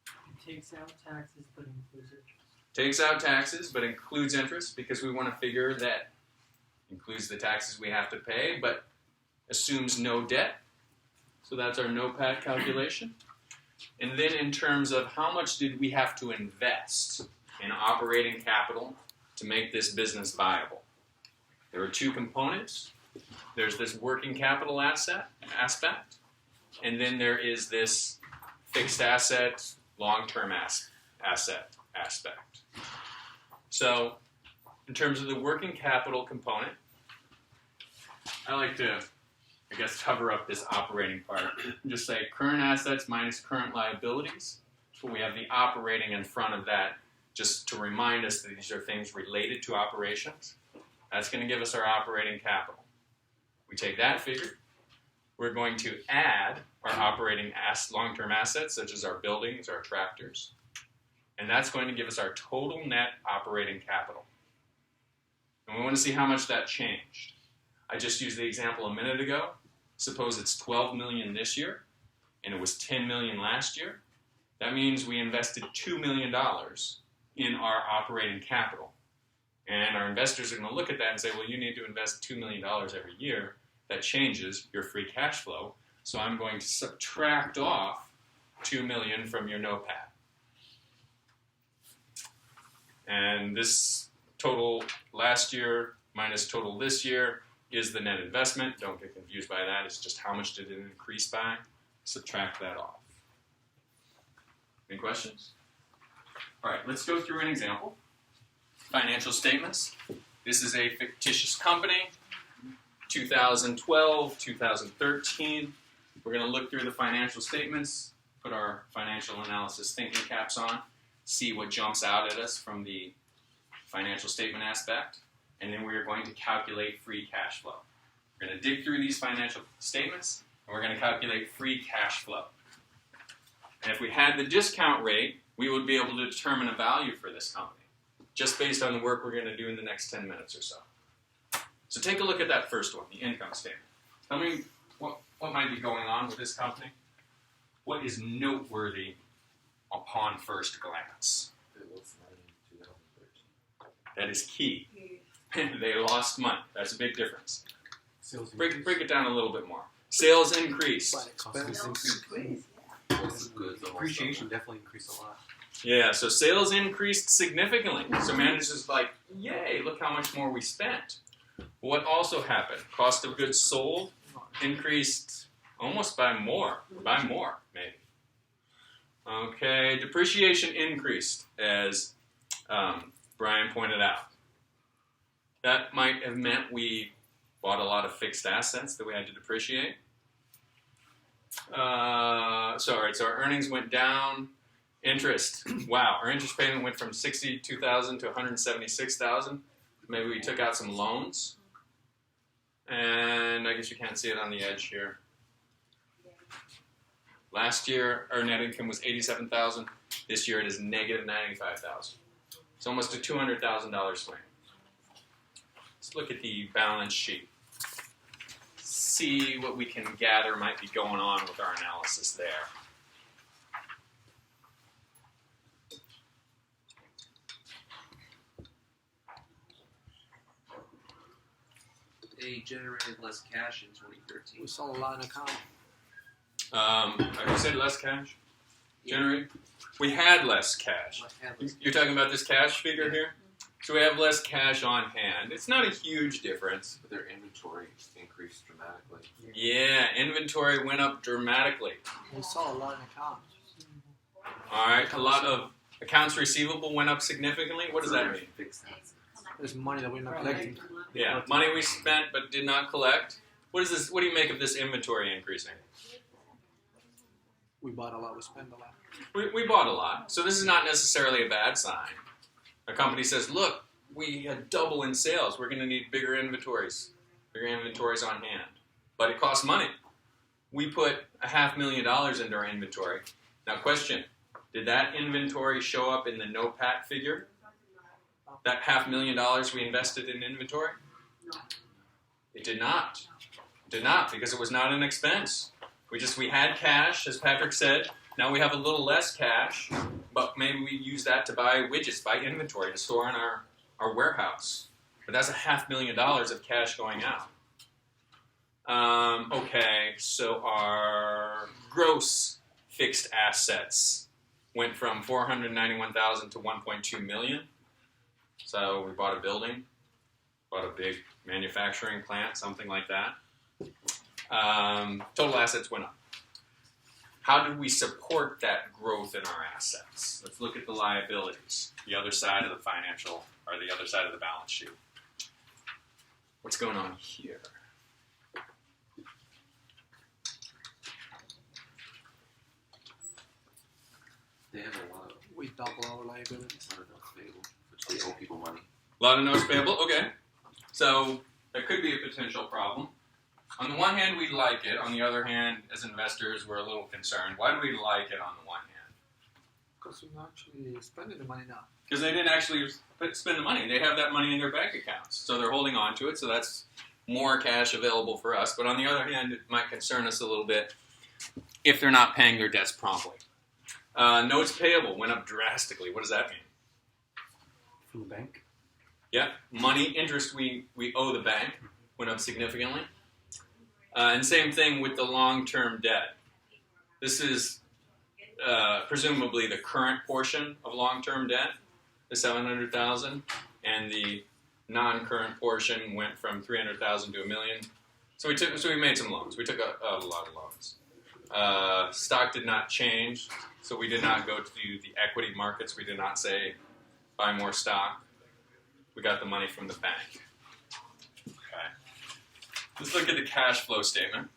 It takes out taxes but includes interest. Takes out taxes but includes interest because we want to figure that includes the taxes we have to pay but assumes no debt. So that's our NOPAT calculation. And then in terms of how much did we have to invest in operating capital to make this business viable? There are two components. There's this working capital aspect, and then there is this fixed asset, long-term asset aspect. So in terms of the working capital component, I like to cover up this operating part. Just say current assets minus current liabilities. But we have the operating in front of that just to remind us that these are things related to operations. That's going to give us our operating capital. We take that figure. We're going to add our operating long-term assets, such as our buildings, our tractors. And that's going to give us our total net operating capital. And we want to see how much that changed. I just used the example a minute ago. Suppose it's $12 million this year, and it was $10 million last year. That means we invested $2 million in our operating capital. And our investors are going to look at that and say, well, you need to invest $2 million every year. That changes your free cash flow. So I'm going to subtract off $2 million from your NOPAT. And this total last year minus total this year is the net investment. Don't get confused by that. It's just how much did it increase by. Subtract that off. Any questions? All right, let's go through an example. Financial statements. This is a fictitious company. 2012, 2013. We're going to look through the financial statements, put our financial analysis thinking caps on, see what jumps out at us from the financial statement aspect, and then we're going to calculate free cash flow. We're going to dig through these financial statements, and we're going to calculate free cash flow. And if we had the discount rate, we would be able to determine a value for this company, just based on the work we're going to do in the next 10 minutes or so. So take a look at that first one, the income statement. Tell me what might be going on with this company. What is noteworthy upon first glance? That is key. They lost money. That's a big difference. Break it down a little bit more. Sales increased. Depreciation definitely increased a lot. Yeah, so sales increased significantly. So managers like, yay, look how much more we spent. What also happened? Cost of goods sold increased almost by more maybe. Okay, depreciation increased, as Brian pointed out. That might have meant we bought a lot of fixed assets that we had to depreciate. So our earnings went down. Interest, wow, our interest payment went from $62,000 to $176,000. Maybe we took out some loans. And I guess you can't see it on the edge here. Last year, our net income was $87,000. This year, it is negative $95,000. It's almost a $200,000 swing. Let's look at the balance sheet. See what we can gather might be going on with our analysis there. They generated less cash in 2013. We saw a lot in account. I said less cash? Generate? We had less cash. You're talking about this cash figure here? So we have less cash on hand. It's not a huge difference. But their inventory increased dramatically. Yeah, inventory went up dramatically. We saw a lot in account. All right, a lot of accounts receivable went up significantly. What does that mean? Fixed assets. There's money that we're not collecting. Yeah, money we spent but did not collect. What is this? What do you make of this inventory increasing? We bought a lot, we spent a lot. We bought a lot, so this is not necessarily a bad sign. A company says, look, we had double in sales. We're going to need bigger inventories on hand. But it costs money. We put $500,000 into our inventory. Now, question, did that inventory show up in the NOPAT figure? That $500,000 we invested in inventory? It did not. It did not, because it was not an expense. We had cash, as Patrick said. Now we have a little less cash, but maybe we use that to buy widgets, buy inventory to store in our warehouse. But that's $500,000 of cash going out. Okay, so our gross fixed assets went from $491,000 to $1.2 million. So we bought a building, bought a big manufacturing plant, something like that. Total assets went up. How did we support that growth in our assets? Let's look at the liabilities, the other side of the financial, or the other side of the balance sheet. What's going on here? They have a lot of We double our liabilities. notes payable, which they owe people money. A lot of notes payable, okay. So that could be a potential problem. On the one hand, we like it. On the other hand, as investors, we're a little concerned. Why do we like it on the one hand? Because we're not actually spending the money now. Because they didn't actually spend the money. They have that money in their bank accounts. So they're holding on to it, so that's more cash available for us. But on the other hand, it might concern us a little bit if they're not paying their debts promptly. Notes payable went up drastically. What does that mean? From the bank? Yeah, money, interest we owe the bank went up significantly. And same thing with the long-term debt. This is presumably the current portion of long-term debt, the $700,000, and the non-current portion went from $300,000 to $1 million. So we made some loans. We took a lot of loans. Stock did not change, so we did not go to the equity markets. We did not say buy more stock. We got the money from the bank. Okay. Let's look at the cash flow statement.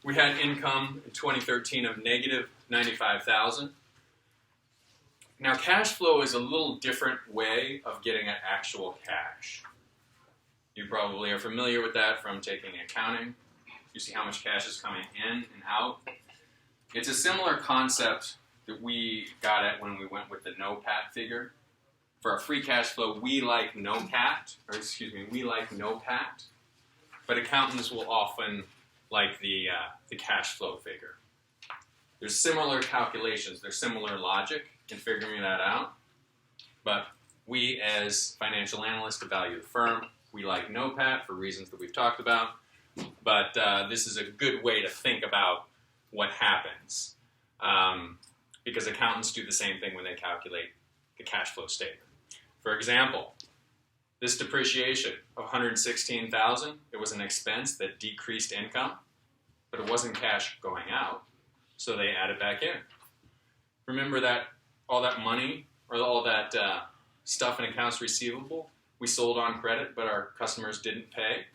We had income in 2013 of negative $95,000. Now, cash flow is a little different way of getting at actual cash. You probably are familiar with that from taking accounting. You see how much cash is coming in and out. It's a similar concept that we got at when we went with the NOPAT figure. For our free cash flow, we like NOPAT, but accountants will often like the cash flow figure. There's similar calculations, there's similar logic in figuring that out, but we as financial analysts evaluate the firm. We like NOPAT for reasons that we've talked about, but this is a good way to think about what happens, because accountants do the same thing when they calculate the cash flow statement. For example, this depreciation of $116,000, it was an expense that decreased income, but it wasn't cash going out, so they added back in. Remember that all that money, or all that stuff in accounts receivable, we sold on credit, but our customers didn't pay.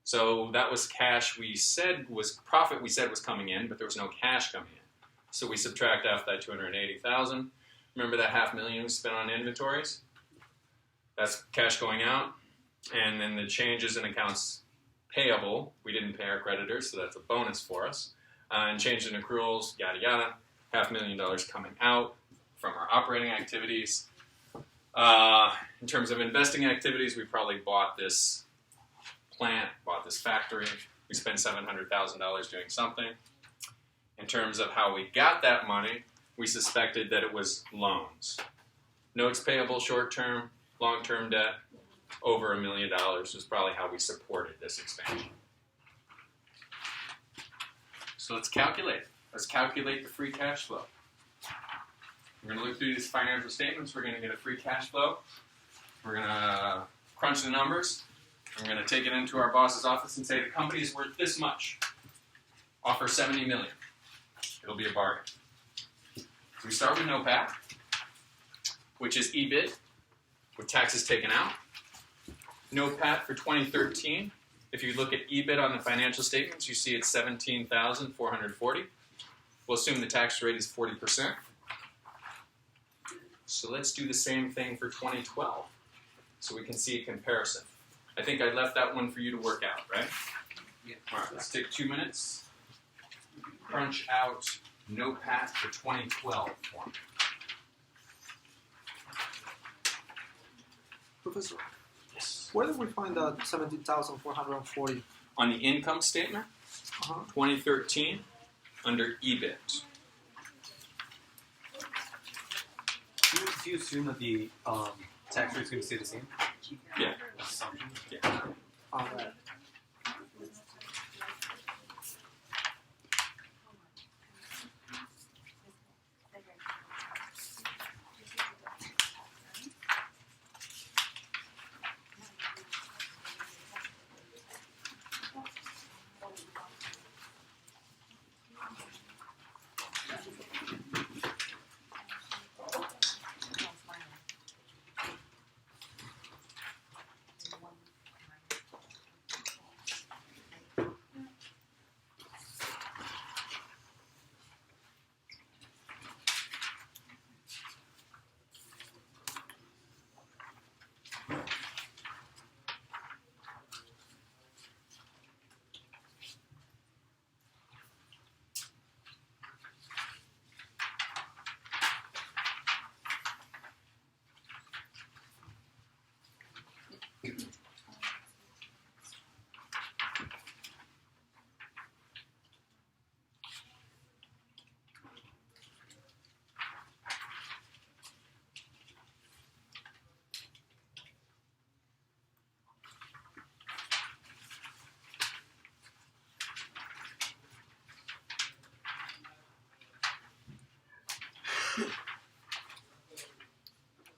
So that was cash we said was profit we said was coming in, but there was no cash coming in. So we subtract off that $280,000. Remember that $500,000 we spent on inventories? That's cash going out. And then the changes in accounts payable, we didn't pay our creditors, so that's a bonus for us. And change in accruals, yada yada, $500,000 coming out from our operating activities. In terms of investing activities, we probably bought this plant, bought this factory. We spent $700,000 doing something. In terms of how we got that money, we suspected that it was loans. Notes payable, short-term, long-term debt, over $1 million was probably how we supported this expansion. So let's calculate. Let's calculate the free cash flow. We're going to look through these financial statements. We're going to get a free cash flow. We're going to crunch the numbers. We're going to take it into our boss's office and say the company's worth this much. Offer $70 million. It'll be a bargain. So we start with NOPAT, which is EBIT with taxes taken out. NOPAT for 2013. If you look at EBIT on the financial statements, you see it's 17,440. We'll assume the tax rate is 40%. So let's do the same thing for 2012 so we can see a comparison. I think I left that one for you to work out, right? Yeah. All right, let's take 2 minutes. Crunch out NOPAT for 2012 for me. Professor, Yes. where did we find that 17,440? On the income statement, 2013, under EBIT. Do you assume that the tax rate's going to stay the same? Yeah. Assumption. Yeah. Alright.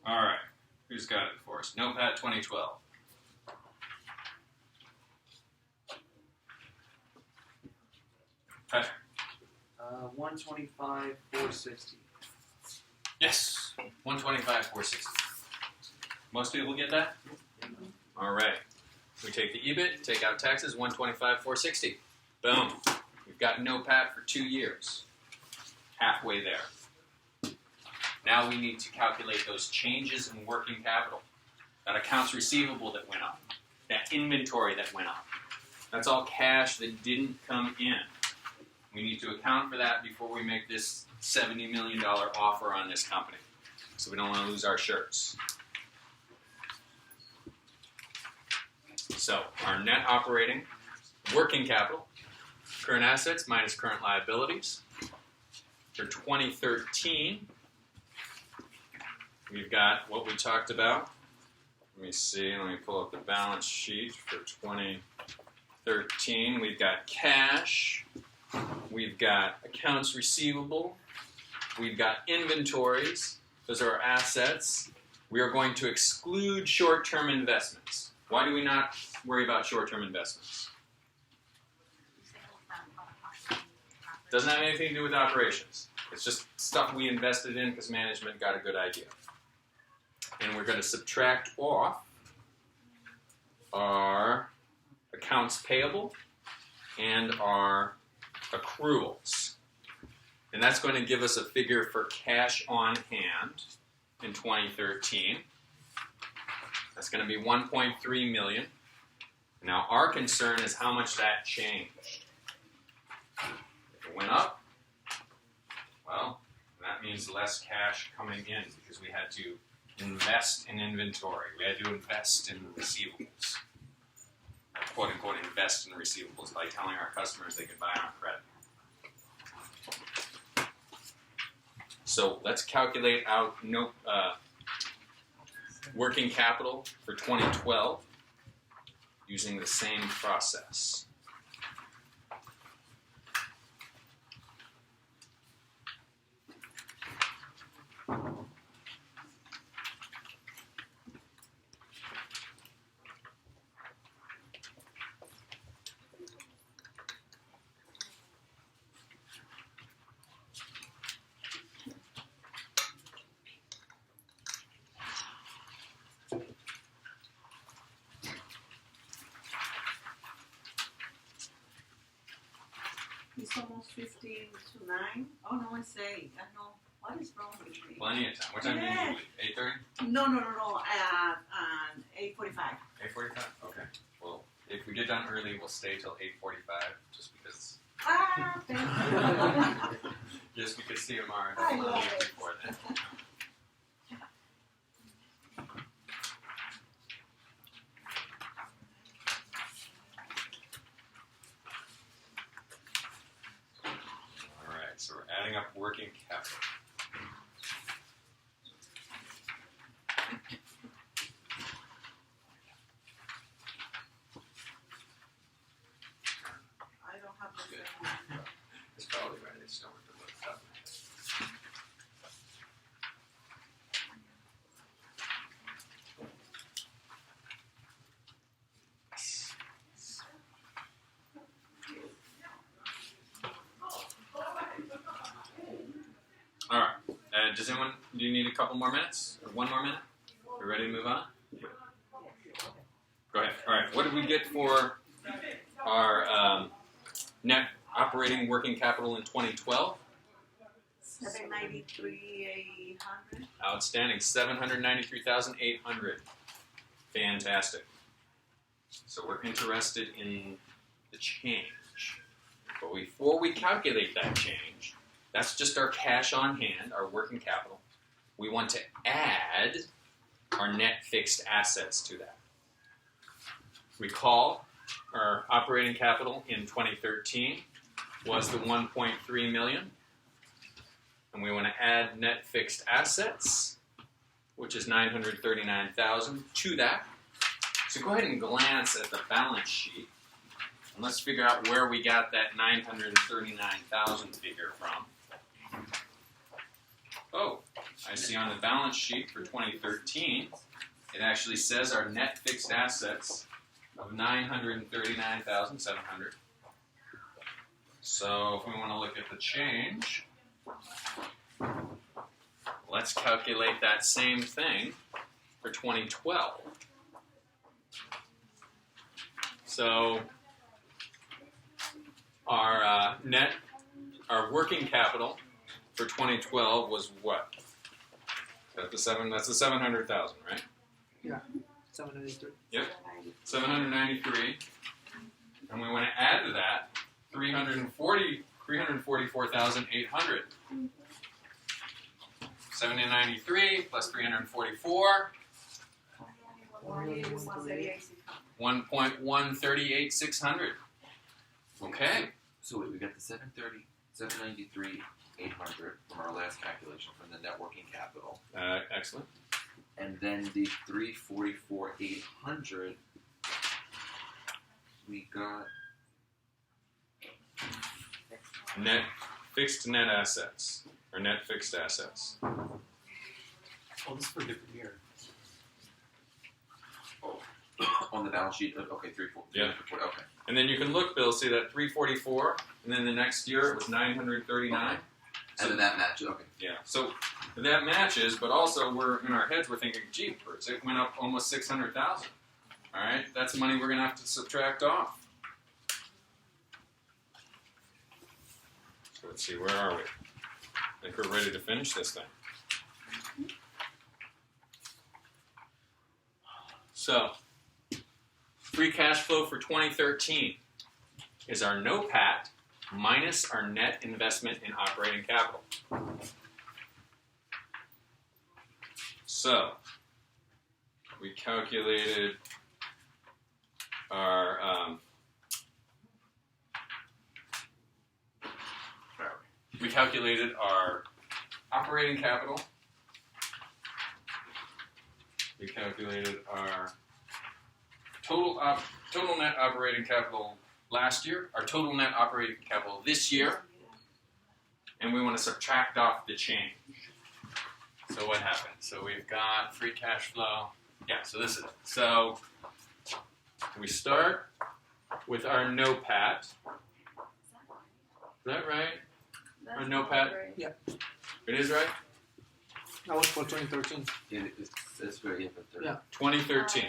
All right. Who's got it for us? NOPAT 2012. Patrick. 125, 460. Yes. 125, 460. Most people get that? All right. We take the EBIT, take out taxes, 125, 460. Boom. We've got NOPAT for 2 years. Halfway there. Now we need to calculate those changes in working capital. That accounts receivable that went up. That inventory that went up. That's all cash that didn't come in. We need to account for that before we make this $70 million offer on this company. So we don't want to lose our shirts. So our net operating working capital, current assets minus current liabilities. For 2013, we've got what we talked about. Let me see, let me pull up the balance sheet for 2013. We've got cash, we've got accounts receivable, we've got inventories. Those are our assets. We are going to exclude short-term investments. Why do we not worry about short-term investments? Doesn't have anything to do with operations. It's just stuff we invested in because management got a good idea. And we're going to subtract off our accounts payable and our accruals. And that's going to give us a figure for cash on hand in 2013. That's going to be $1.3 million. Now our concern is how much that changed. If it went up, well, that means less cash coming in because we had to invest in inventory. We had to invest in receivables. Quote unquote invest in receivables by telling our customers they could buy on credit. So let's calculate out working capital for 2012 using the same process. It's almost 15 to 9. Oh no, it's 8. I know. What is wrong with me? Plenty of time. What time do you Yeah. leave? 8:30? No. 8:45. 8:45? Okay. Well, if we get done early, we'll stay till 8:45, just because Thank you. Just because CMR I doesn't love leave it. before then. Alright, so we're adding up working capital. I don't have the Good. same. It's probably right, I just don't want to look it up. Alright, do you need a couple more minutes? Or one more minute? We ready to move on? Go ahead. Alright, what did we get for our net operating working capital in 2012? 793,800. Outstanding, 793,800. Fantastic. So we're interested in the change. But before we calculate that change, that's just our cash on hand, our working capital. We want to add our net fixed assets to that. Recall our operating capital in 2013 was the 1.3 million. And we want to add net fixed assets, which is 939,000, to that. So go ahead and glance at the balance sheet, and let's figure out where we got that 939,000 figure from. Oh, I see on the balance sheet for 2013, it actually says our net fixed assets of 939,700. So if we want to look at the change, let's calculate that same thing for 2012. So our our working capital for 2012 was what? That's the 700,000, right? 793. Yep. 793, and we want to add to that 344,800. 793 plus 344, 1.138,600. Okay. So wait, we got the 793,800 from our last calculation from the net working capital, Excellent. and then the 344,800 we got. Net fixed net assets or net fixed assets. Oh, this is for a different year. On the balance sheet, okay, 344. Yeah. Okay. And then you can look, Bill, see that 344, and then the next year it was 939. And then that matches. Okay. Yeah, so that matches, but also we're in our heads we're thinking, gee, it went up almost 600,000. All right, that's money we're going to have to subtract off. So let's see, where are we? I think we're ready to finish this thing. So, free cash flow for 2013 is our NOPAT minus our net investment in operating capital. So, we calculated our operating capital. We calculated our total net operating capital last year, our total net operating capital this year, and we want to subtract off the change. So what happened? So we've got free cash flow. Yeah, so this is it. So we start with our NOPAT. Is that right? Or NOPAT? Yeah. It is right? That was for 2013. It's very different. Yeah. 2013.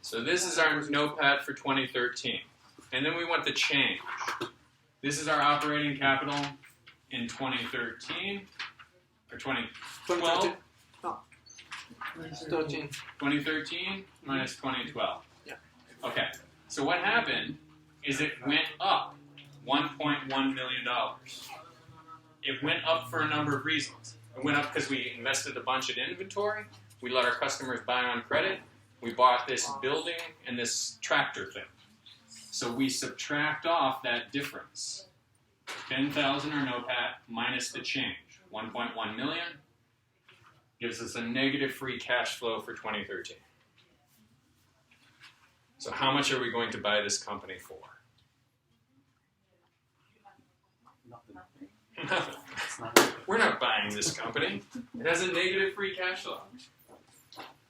So this is our NOPAT for 2013. And then we want the change. This is our operating capital in 2013 or 2012. 13. 2013 minus 2012. Yeah. Okay. So what happened is it went up $1.1 million. It went up for a number of reasons. It went up because we invested a bunch in inventory. We let our customers buy on credit. We bought this building and this tractor thing. So we subtract off that difference. 10,000 or NOPAT minus the change. 1.1 million gives us a negative free cash flow for 2013. So how much are we going to buy this company for? Nothing. Nothing. It's not. We're not buying this company. It has a negative free cash flow.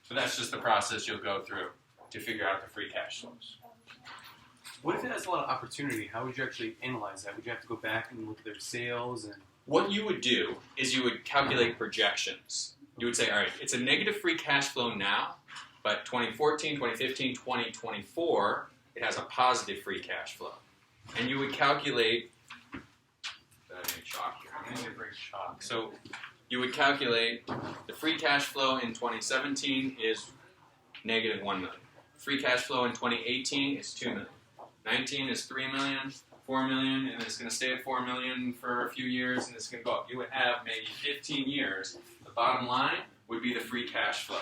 So that's just the process you'll go through to figure out the free cash flows. What if it has a lot of opportunity? How would you actually analyze that? Would you have to go back and look at their sales and? What you would do is you would calculate projections. You would say, all right, it's a negative free cash flow now, but 2014, 2015, 2024, it has a positive free cash flow. And you would calculate, I made chalk here. I'm going to bring chalk. So you would calculate the free cash flow in 2017 is negative 1 million. Free cash flow in 2018 is 2 million. 19 is 3 million. 4 million, and it's going to stay at 4 million for a few years, and it's going to go up. You would have maybe 15 years. The bottom line would be the free cash flow.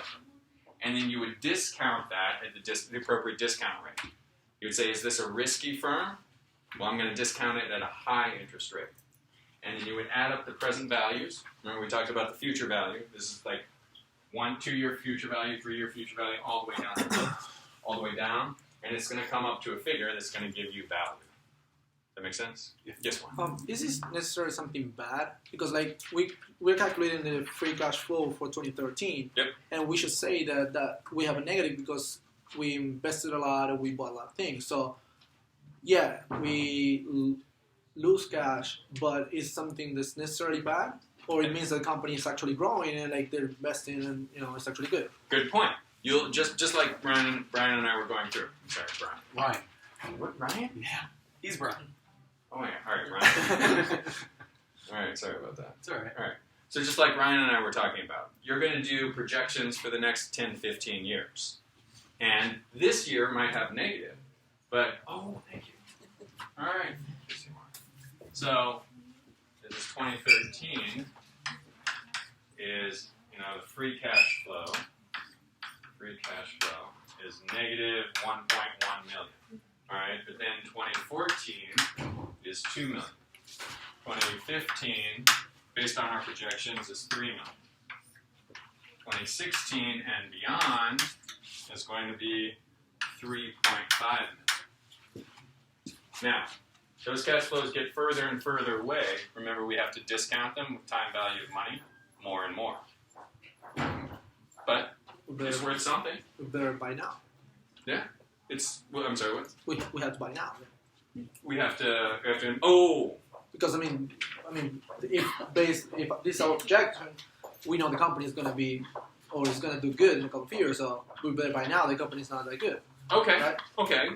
And then you would discount that at the appropriate discount rate. You would say, is this a risky firm? Well, I'm going to discount it at a high interest rate. And then you would add up the present values. Remember, we talked about the future value. This is like 1, 2-year future value, 3-year future value, all the way down. All the way down. And it's going to come up to a figure that's going to give you value. That make sense? Yes, one. Is this necessarily something bad? Because like we're calculating the free cash flow for 2013, Yep. and we should say that we have a negative because we invested a lot and we bought a lot of things. So yeah, we lose cash, but is something that's necessarily bad, or it means the company is actually growing and like they're investing and it's actually good. Good point. You'll just like Brian and I were going through. Sorry, Brian. Ryan. What, Ryan? Yeah. He's Brian. Oh my God. All right, Brian. All right, sorry about that. It's alright. So just like Ryan and I were talking about, you're going to do projections for the next 10, 15 years. And this year might have negative, but, oh, thank you. All right. So this is 2013 is, the free cash flow. Free cash flow is negative 1.1 million. All right, but then 2014 is 2 million. 2015, based on our projections, is 3 million. 2016 and beyond is going to be 3.5 million. Now, those cash flows get further and further away. Remember, we have to discount them with time value of money more and more. But it's worth something. We better buy now. Yeah. I'm sorry, what? We have to buy now. We have to, Because if this is our projection, we know the company is going to be, or is going to do good in a couple of years, so we better buy now. The company's not that good. okay, Right? okay,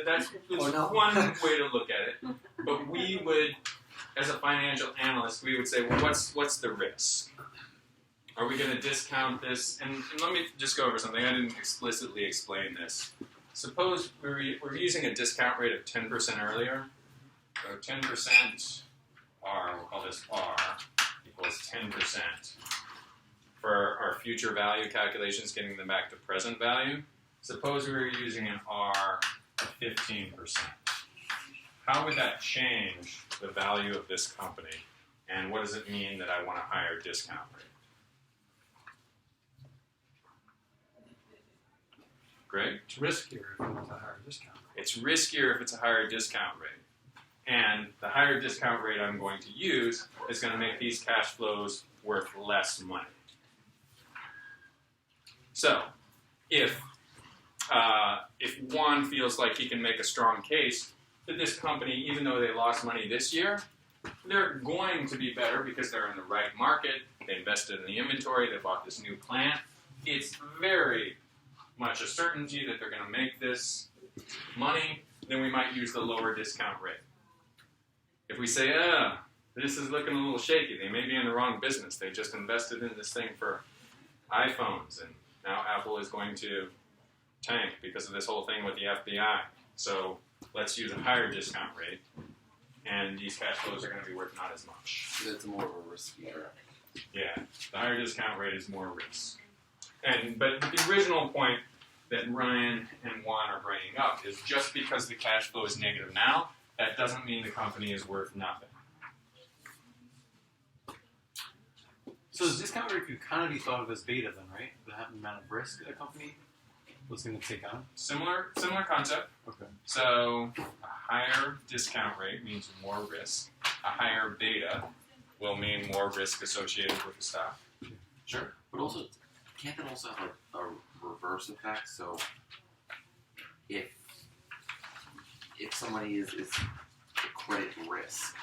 that's Or no. one way to look at it. But we would, as a financial analyst, we would say, well, what's the risk? Are we going to discount this? And let me just go over something. I didn't explicitly explain this. Suppose we're using a discount rate of 10% earlier. So 10% R, we'll call this R, equals 10% for our future value calculations, getting them back to present value. Suppose we were using an R of 15%. How would that change the value of this company? And what does it mean that I want a higher discount rate? Greg? It's riskier if it's a higher discount. It's riskier if it's a higher discount rate. And the higher discount rate I'm going to use is going to make these cash flows worth less money. So, if Juan feels like he can make a strong case that this company, even though they lost money this year, they're going to be better because they're in the right market, they invested in the inventory, they bought this new plant, it's very much a certainty that they're going to make this money, then we might use the lower discount rate. If we say, this is looking a little shaky, they may be in the wrong business. They just invested in this thing for iPhones, and now Apple is going to tank because of this whole thing with the FBI. So let's use a higher discount rate, and these cash flows are going to be worth not as much. It's more of a riskier. Yeah, the higher discount rate is more risk. But the original point that Ryan and Juan are bringing up is just because the cash flow is negative now, that doesn't mean the company is worth nothing. So the discount rate could kind of be thought of as beta then, right? The amount of risk a company was going to take on. Similar concept. Okay. So a higher discount rate means more risk. A higher beta will mean more risk associated with the stock. Sure. But also, can't that also have a reverse effect? So if somebody is a credit risk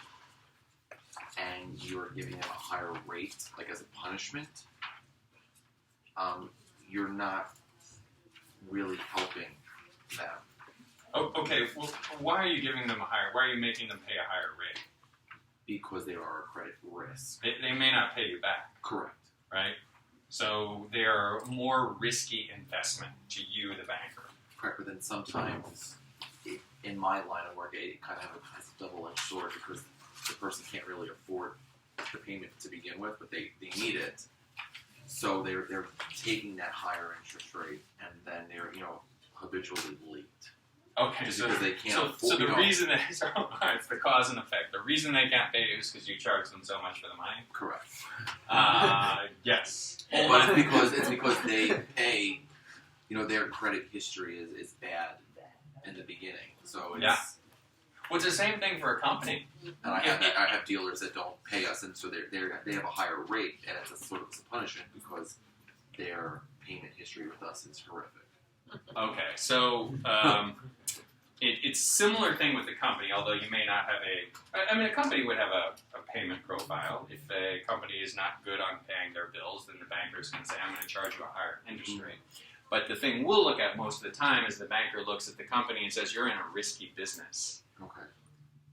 and you're giving them a higher rate, like as a punishment, you're not really helping them. Oh, okay. Well, why are you giving them a higher? Why are you making them pay a higher rate? Because they are a credit risk. They may not pay you back, Correct. right? So they're a more risky investment to you, the banker. Correct, but then sometimes, in my line of work, it kind of has a double-edged sword because the person can't really afford the payment to begin with, but they need it. So they're taking that higher interest rate, and then they're habitually late. Okay, Just so because they can't so afford the reason that it's the cause and effect. The reason they can't pay you is because you charge them so much for the money. Correct. Yes, But it's because they pay. Their credit history is bad in the beginning. So it's, Yeah. Well, it's the same thing for a company. and I have dealers that don't pay us, and so they have a higher rate, and it's a sort of a punishment because their payment history with us is horrific. Okay, so it's similar thing with the company, although you may not have a company would have a payment profile. If a company is not good on paying their bills, then the bankers can say, I'm going to charge you a higher interest rate. But the thing we'll look at most of the time is the banker looks at the company and says, you're in a risky business. Okay.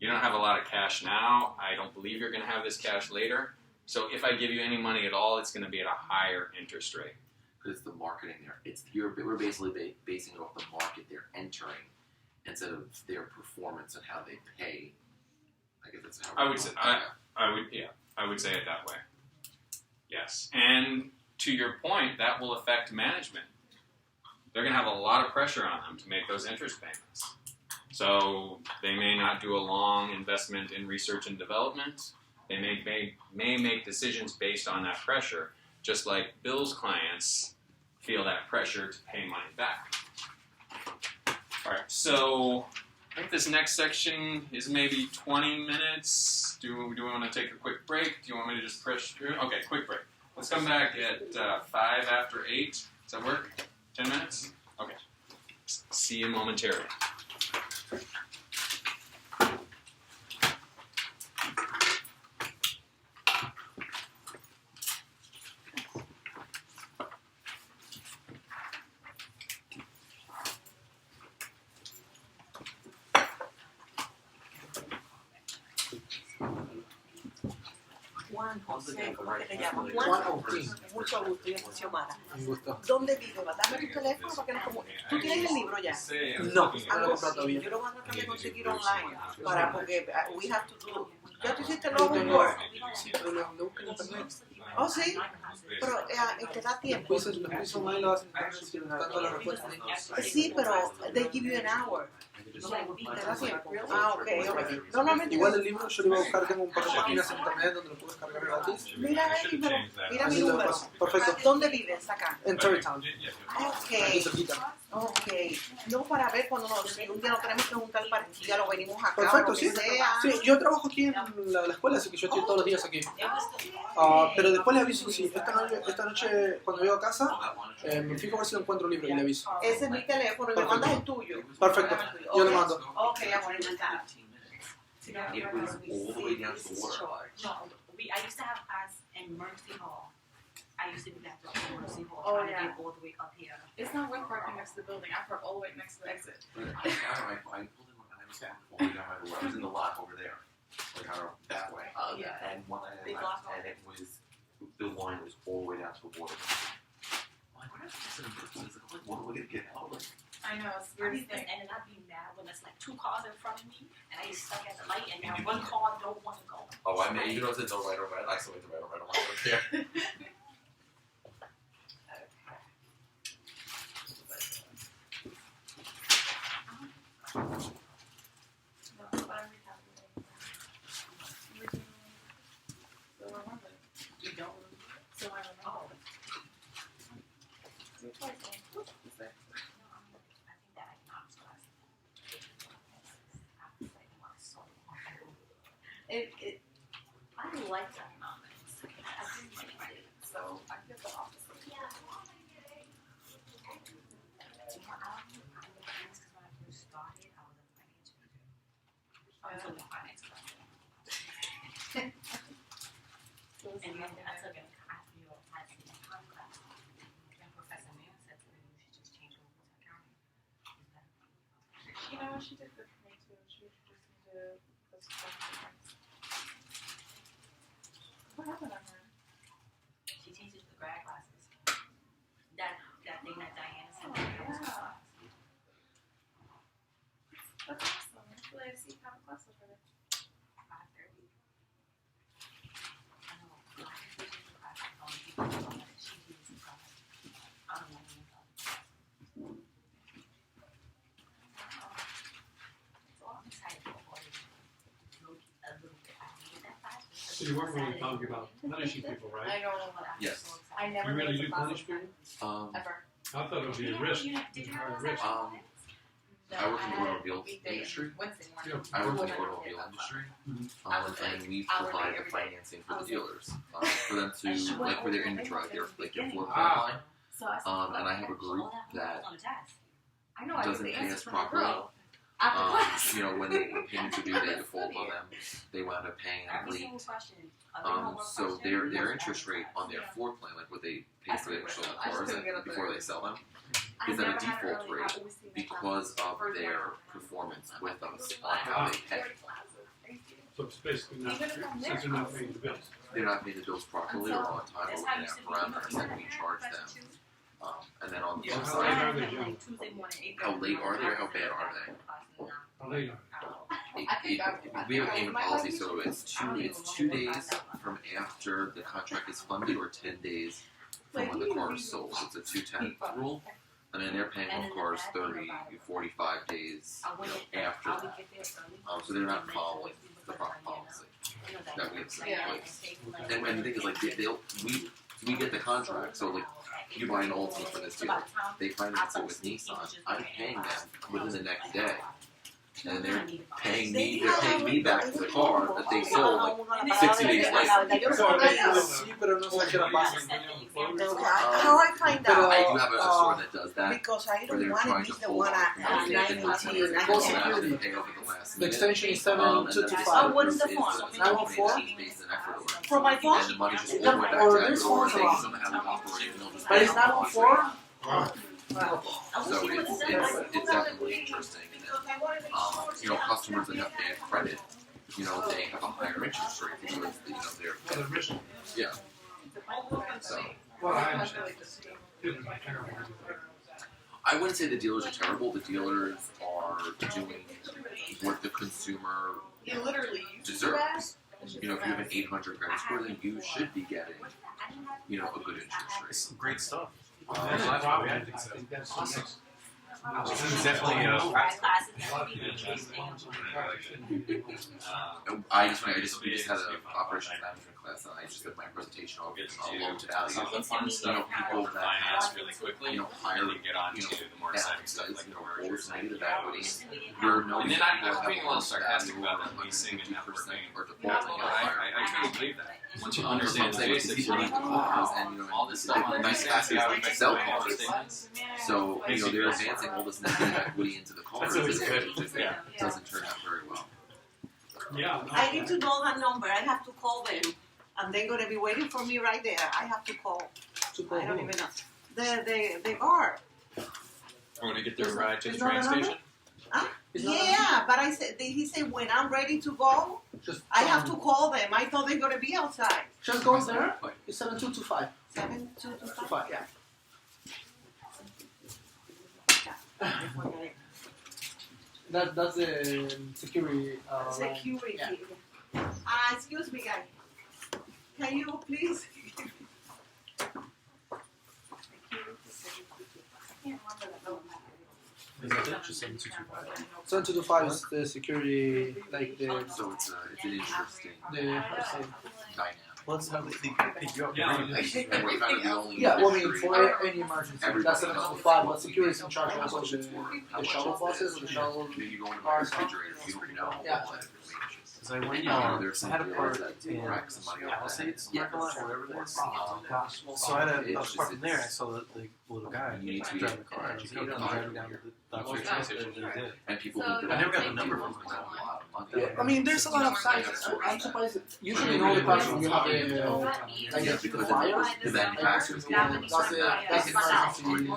You don't have a lot of cash now. I don't believe you're going to have this cash later. So if I give you any money at all, it's going to be at a higher interest rate. Because it's the marketing there. We're basically basing it off the market they're entering instead of their performance and how they pay. I guess that's how I would say I would say it that way. Yes, and to your point, that will affect management. They're going to have a lot of pressure on them to make those interest payments. So they may not do a long investment in research and development. They may make decisions based on that pressure, just like Bill's clients feel that pressure to pay money back. All right, so I think this next section is maybe 20 minutes. Do we want to take a quick break? Do you want me to just push through? Okay, quick break. Let's come back at 5 after 8. Does that work? 10 minutes? Okay. See you momentarily. Juan José, ¿cómo que te llamas? Juan Agustín. Mucho gusto, yo soy Xiomara. Un gusto. ¿Dónde vive? Dame tu teléfono para que nos comuniquemos. ¿Tú tienes el libro ya? No, no lo he comprado todavía. Yo lo voy a tratar de conseguir online porque we have to do. ¿Ya tú hiciste el homework? Lo busco en internet. Oh, sí, pero te da tiempo. Los quizzes online lo hacen tanto las respuestas. Sí, pero they give you an hour. ¿Te da tiempo? Ah, ok. Normalmente Igual el libro yo lo iba a buscar, tengo un par de páginas en internet donde lo puedo descargar gratis. Mira, mira mi Así lo número. paso. Perfecto. ¿Dónde vives acá? En Terrytown, Ok. aquí cerquita. Ok. No, para ver cuando si un día nos tenemos que juntar para ya lo venimos acá. Perfecto, o lo sí. que sea. Sí, yo trabajo aquí en la escuela, así que yo estoy todos los días aquí. Pero después le aviso, sí, esta noche cuando llego a casa, me fijo a ver si encuentro un libro y le aviso. Ese es mi teléfono y me mandas el tuyo. Perfecto, yo le mando. Ok, amor, encantado. It was all the way down to the water. No, I used to have us in Mercy Hall. I used to be back to Mercy Hall, Oh, trying to yeah. get all the way up here. It's not worth parking next to the building. I park all the way next to the exit. But I pulled in when I was all the way down by the water. I was in the lot over there. like I don't know, that way. Oh, yeah. And one I Big left, lock. and it was the line was all the way down to the water. I'm like, what is this? Like, what are we gonna get out? Like, I know, it's I weird be thing. and then I'd be mad when there's like two cars in front of me and I get stuck at the light and now one car don't want to go. oh, I mean, you know, it's no right or right. I still wait the right or right. I don't care. No, but I'm recalculating. We're doing, so I remember. You don't. So I remember. So twice, No, I think that economics class. I liked economics. I didn't like it, so I feel the opposite. And then I took a class, you know, I took an econ class. And Professor Mann said to me, you should just change over to accounting. You know, she did good for me too. She introduced me to those things. What happened on her? She teaches the grad classes. That thing that Diana sent me. that was Yeah. class. That's awesome. Hopefully I see you have a class with her. 5:30. I know. I think she teaches the class. Only people know that she teaches the class. I don't know any of them. Wow. That's awesome. I'm excited for what it is. A little bit. I hated that class. So you weren't really talking about punishing people, right? I don't know. But I'm Yes. so excited. I never You really made do the class punish people? ever. I thought it would be a risk. Did you have Risk. No, I work in the had automobile weekday industry. Wednesday morning. Yeah. I work in the Wouldn't automobile have industry, Mhm. I was and like, we hourly provide the every day. financing for I the was dealers for them to I like for their inventory, like their floor plan Ah. line. So I said, And I have a group that on the test. I know I doesn't knew the pay answers us from my properly. girl after class. You know, when payments are due, they default on them. They wound up paying them Every late. single question. So their interest rate on their floor plan, like what they pay for the initial I just cars couldn't get up before there. they sell them, I is at a never had default early- rate I always seen my because classes of first their morning. performance with us on how they pay. So it's basically not, Even if I'm there, since they're not paying the bills. They're not paying the bills properly or on time or That's how within you our used to be. parameters that we charge them. And then on the Yeah, flip how side, late are they, John? Tuesday morning, 8:30. How late are they or how bad are they? How late are we have a payment policy, so it's 2 days from after the contract is funded or 10 days from when the car is sold. So it's a 210 rule. And then they're paying off cars 30, 45 days after that. So they're not following the proper policy that we have set in place. And the thing is, like, we get the contract, so like, you buy an Altima for this deal, they finance it with Nissan. I'm paying them within the next day, and they're paying me back the car that they sold like 60 days later. Sí, pero no sé qué era pasa. How I find Pero- out? I do have a store that does that, Because I where don't they're want to trying miss to the hold one on at to money they 9:18. didn't have to pay over the last The minute. extension is And then the 7225. what is the is phone? the 914? based in Ecuador. From my phone? And the money just No, all went back or to this Ecuador, phone's they wrong. somehow have it operating, they'll just But pay it's the not on money. 4? So it's definitely interesting. And then, you know, customers that have bad credit, you know, they have a higher interest rate because, you know, Well, they're, they're risky. yeah. So, Well, I understand. It's terrible. I wouldn't say the dealers are terrible. The dealers are doing what the consumer You literally deserves. You know, if you have an 800 credit score, then you should be getting, you know, a good interest rate. Some great stuff. That's the problem. I think that's the next. It's definitely We just had an operations management class, and I just did my presentation on We'll get to loan to do value. some of the fun You stuff know, people that finance have, really quickly, you know, and higher, then get on you to know, the more exciting stuff assets, like you the know, mergers old and negative equity. acquisitions. You're no And then people I was have being a little loans to sarcastic value about over the leasing and 150% networking. or No, defaulting at a higher I truly believe that. Once you I'm understand the saying basics, people you're need like, to wow, and, you know, all this stuff on the nice basics, factors how like it makes sell my cars. statements. So, you know, they're Makes you feel advancing all this negative equity into the cars, That's always and good. it just doesn't turn out very well. Yeah. I need to know her number. I have to call them, and they're gonna be waiting for me right there. I have to call. I don't even know. The guard. Want to get their ride to the Is that train a number? station? It's not Yeah, but he said when I'm ready to go, just I have to call them. I thought they're gonna be outside. Just go there. It's 7225. 7:25. Yeah. That's the security. Line. Security. Yeah. Excuse me, guy. Can you please? Is that it? Just 7225. 7225 is the security, like the So it's an interesting how to say. dynamic. Well, that's how they pick you up. Yeah. And we're kind of the only Yeah, well, I mean, industry- for any emergency, Everybody that's 725. But security is in charge also knows the shuttle buses, or the shuttle. I mean, you go into the cars. refrigerator, you don't know Yeah. all that information. Because I went, And you know, there's I some had a dealers part that in wreck somebody off Palisades, that. parking lot, or whatever it is. So So I had It's I was just- parking there. I it's- saw the little guy You need to be driving the car. I was like, "Hey, I'm driving down to the doctor's Yeah. house." And he did. And people So who I never got the do number deal from with him. a lot of money. Yeah, I mean, there's a lot of sites. I'm surprised. Usually, in all the cars, you have the like Yeah, the because fire. the manufacturers That's the emergency number.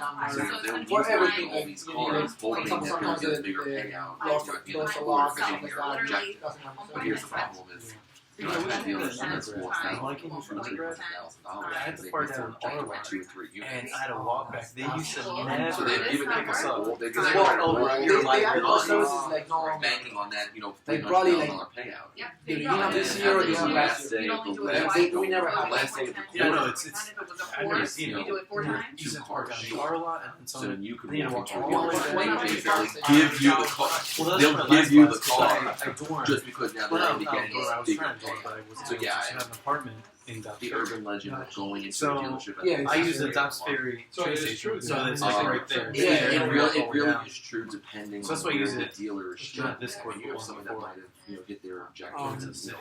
For everything, all like, these you cars, need, hoping like, that sometimes they'll get a the bigger payout. lost You're at the end of lost a the lot, quarter, stuff like you're that. objective. Doesn't happen. But here's the problem is, you know, I had dealers that's $4,000, Like in Florida, $300,000. I had to They park miss down their objective Ottawa, by 2 or 3 units. and I had to walk back. They used to So never they've given pick us up. they Because give I it walked over all here, your like, they have really? services like no. banking on that, you know, They probably, $300,000 payout. Yeah. The beginning of this year or the end of last year. Day, You only the do it last twice. day, We never the have last day of the Yeah, no, quarter. it's If it was a I've never force, seen you it. do it 4 times. You used to park down the car lot, and then So some. then you can Then you walk walk into all the way a back. they give you the car. Well, that's They'll my give last you the class, 'cause car I dormed. just because now Well, they're no, getting no, I was bigger friends, but payout. I wasn't So, able to yeah, have an apartment in Dobbs The Ferry. urban legend of going into So, a dealership. yeah, I use the very Dobbs long. Ferry So train it is station, true, so yeah. it's like Um, right there. yeah, It And really, walk it really down. is true depending So that's on why I where use the it. dealer is It's not showing. this court, You have but someone that before. might have, you know, hit their objectives Oh, and, you know,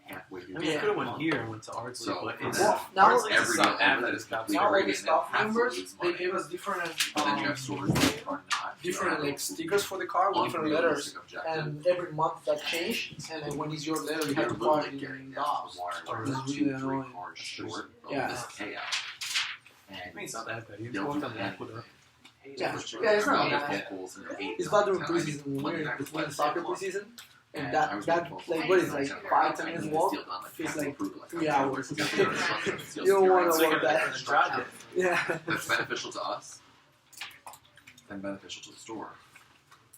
halfway I through. mean, I Yeah. could have went here and went to Ardsley, So, but it's Well, now Ardsley's every a deal stop that after is Dobbs completely now all Ferry. the Right, staff and that members, absolutely they is gave us different But then you have stores that are not. different like stickers for the car with different letters. And every month that changed, and then when it's your letter, you have to call it in Dobbs. It's really annoying. Short of Yeah. this payout. I And mean, it's not that bad. You they'll walk do down the that. aqueduct. Yeah, it's not bad. Vehicles and It's about during preseason, when we're between soccer preseason, and that like what is like 5-10 minutes walk feels like 3 hours. You don't want It's to like walk a that. drive it. Yeah. That's beneficial to us and beneficial to the store.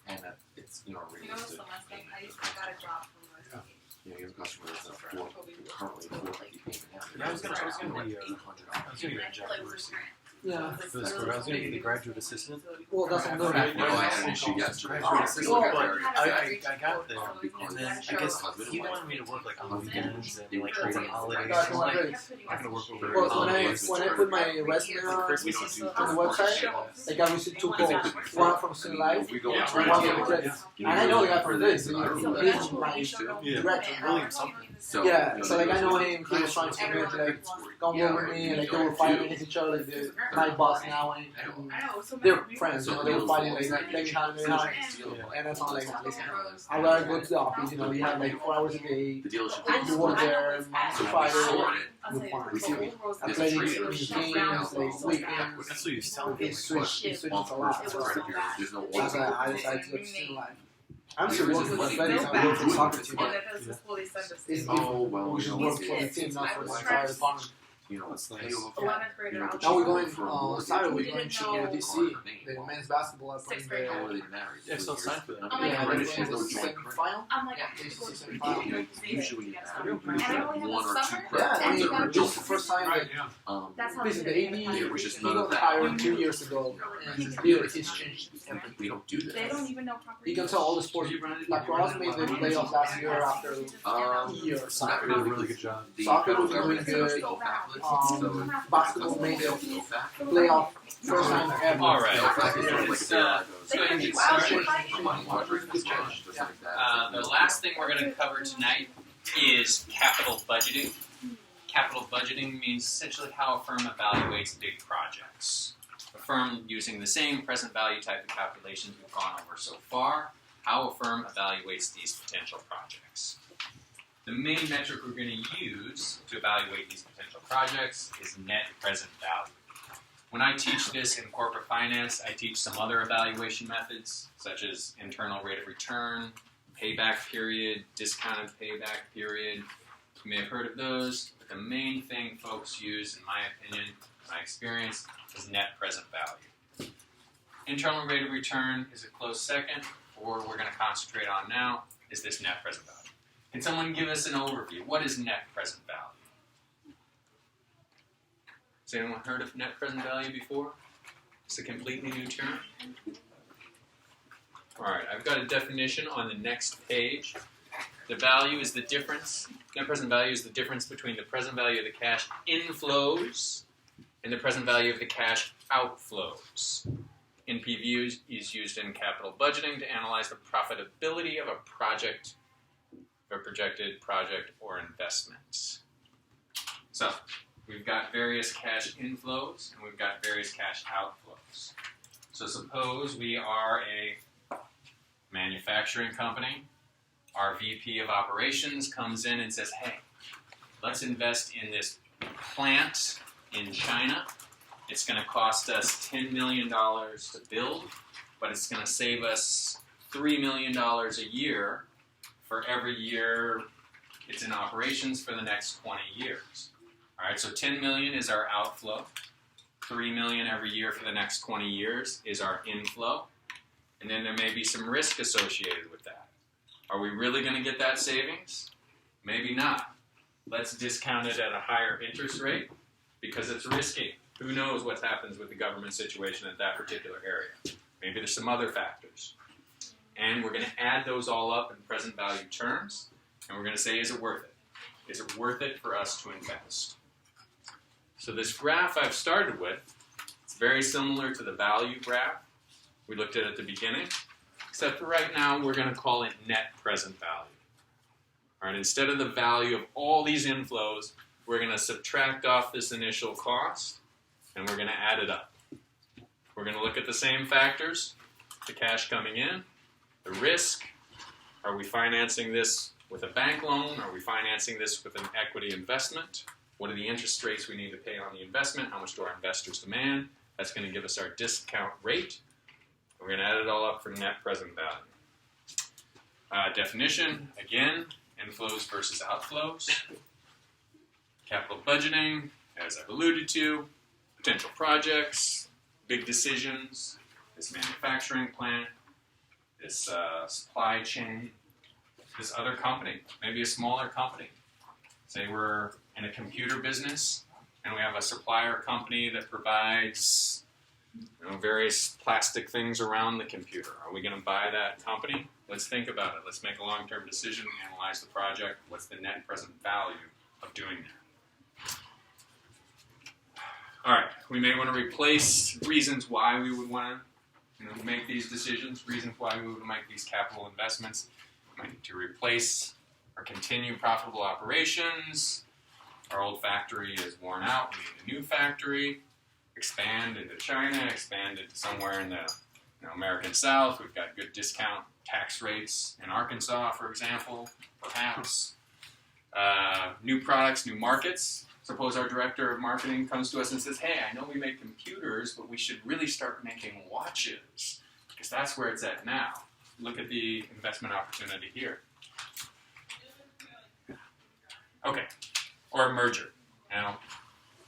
And that it's, you know, a You know what's the realistic. last thing? I got a job from West Indies. You know, you have a customer that's a currently 450 payment now. Yeah, I was gonna be, $800. I was gonna get a Jack Like, it was Dorsey grant. Yeah. for this quarter. I was gonna get the graduate assistant. Well, that's what I'm doing. No, I had an issue yesterday. Graduate assistant, Well, but I got there, Because and then I guess he wanted me to work like on weekends and like They over were holidays. That's I'm what like, I'm I'm doing. not gonna work over Well, when holidays. I put my resume on we don't do on the website, like I received 2 calls, one from Student Life, We go Yeah, into and one from right. Credit. And I know the guy from this. He's my Yeah. director. William something. So, Yeah, you know, so like I know those- him, he was trying to convince me like come Yeah, work with me, and like they you were don't fighting do. against each other, like my boss now, and I know. So they're friends, you So know, they were those fighting ones like that let me you have choose- it, and that's all like listen, I gotta go to the office, you know, you have like 4 hours a day, The dealership. you work there Monday to Friday, We with see fun. I This play is these free. games, like weekends, That's what he was telling me. it switches a lot. There's no one. That's why I decided to go to Student Life. I'm still working for athletics, I work for the soccer team, but it's Oh, well, we you just know, work for the it's- team, not for the I was entire department. you know, it's That's pay nice. off. 11th grader. You know, I'll Now we're do going for a mortgage. Saturday. We We're going didn't to know- DC. The men's basketball are playing Sixth grade. How the are they married? Yeah, so it's time for them. Oh my yeah, God. they're There's playing no the joint semi-final. I'm like, Yeah, I have to it's go the to semi-final. You know, usually you Yes, have I don't mind. And I only have one a or two summer. Yeah, I credits mean, that are this is the just, first time that That's how basically the AD It was just he none of got that. hired 2 years ago, and his deal he's changed everything. we don't do They this. don't even know property. You can tell all the sports. Lacrosse made the playoffs last year after years. Soccer did a really good job. The Soccer federal was doing government good. is no Catholic, Basketball made the playoff first time ever. All right. The last thing we're going to cover tonight is capital budgeting. Capital budgeting means essentially how a firm evaluates big projects. A firm using the same present value type of calculations we've gone over so far, how a firm evaluates these potential projects. The main metric we're going to use to evaluate these potential projects is net present value. When I teach this in corporate finance, I teach some other evaluation methods, such as internal rate of return, payback period, discounted payback period. You may have heard of those, but the main thing folks use, in my opinion, my experience, is net present value. Internal rate of return is a close second, or we're going to concentrate on now is this net present value. Can someone give us an overview? What is net present value? Has anyone heard of net present value before? It's a completely new term. Alright, I've got a definition on the next page. The value is the difference, net present value is the difference between the present value of the cash inflows and the present value of the cash outflows. NPV is used in capital budgeting to analyze the profitability of a project, a projected project or investment. So, we've got various cash inflows and we've got various cash outflows. So suppose we are a manufacturing company. Our VP of operations comes in and says, hey, let's invest in this plant in China. It's going to cost us $10 million to build, but it's going to save us $3 million a year for every year it's in operations for the next 20 years. All right, so $10 million is our outflow. $3 million every year for the next 20 years is our inflow. And then there may be some risk associated with that. Are we really going to get that savings? Maybe not. Let's discount it at a higher interest rate because it's risky. Who knows what happens with the government situation at that particular area? Maybe there's some other factors. And we're going to add those all up in present value terms, and we're going to say, is it worth it? Is it worth it for us to invest? So this graph I've started with, it's very similar to the value graph we looked at the beginning, except for right now we're going to call it net present value. All right, instead of the value of all these inflows, we're going to subtract off this initial cost, and we're going to add it up. We're going to look at the same factors, the cash coming in, the risk, are we financing this with a bank loan, are we financing this with an equity investment, what are the interest rates we need to pay on the investment, how much do our investors demand, that's going to give us our discount rate. We're going to add it all up for net present value. Definition, again, inflows versus outflows. Capital budgeting, as I've alluded to, potential projects, big decisions, this manufacturing plant, this supply chain, this other company, maybe a smaller company. Say we're in a computer business and we have a supplier company that provides various plastic things around the computer. Are we going to buy that company? Let's think about it. Let's make a long-term decision, analyze the project. What's the net present value of doing that? All right, we may want to replace reasons why we would want to make these decisions, reasons why we would make these capital investments. We might need to replace or continue profitable operations. Our old factory is worn out. We need a new factory. Expand into China, expand into somewhere in the American South. We've got good discount tax rates in Arkansas, for example, perhaps. New products, new markets. Suppose our director of marketing comes to us and says, hey, I know we make computers, but we should really start making watches, because that's where it's at now. Look at the investment opportunity here. Okay, or a merger. Now,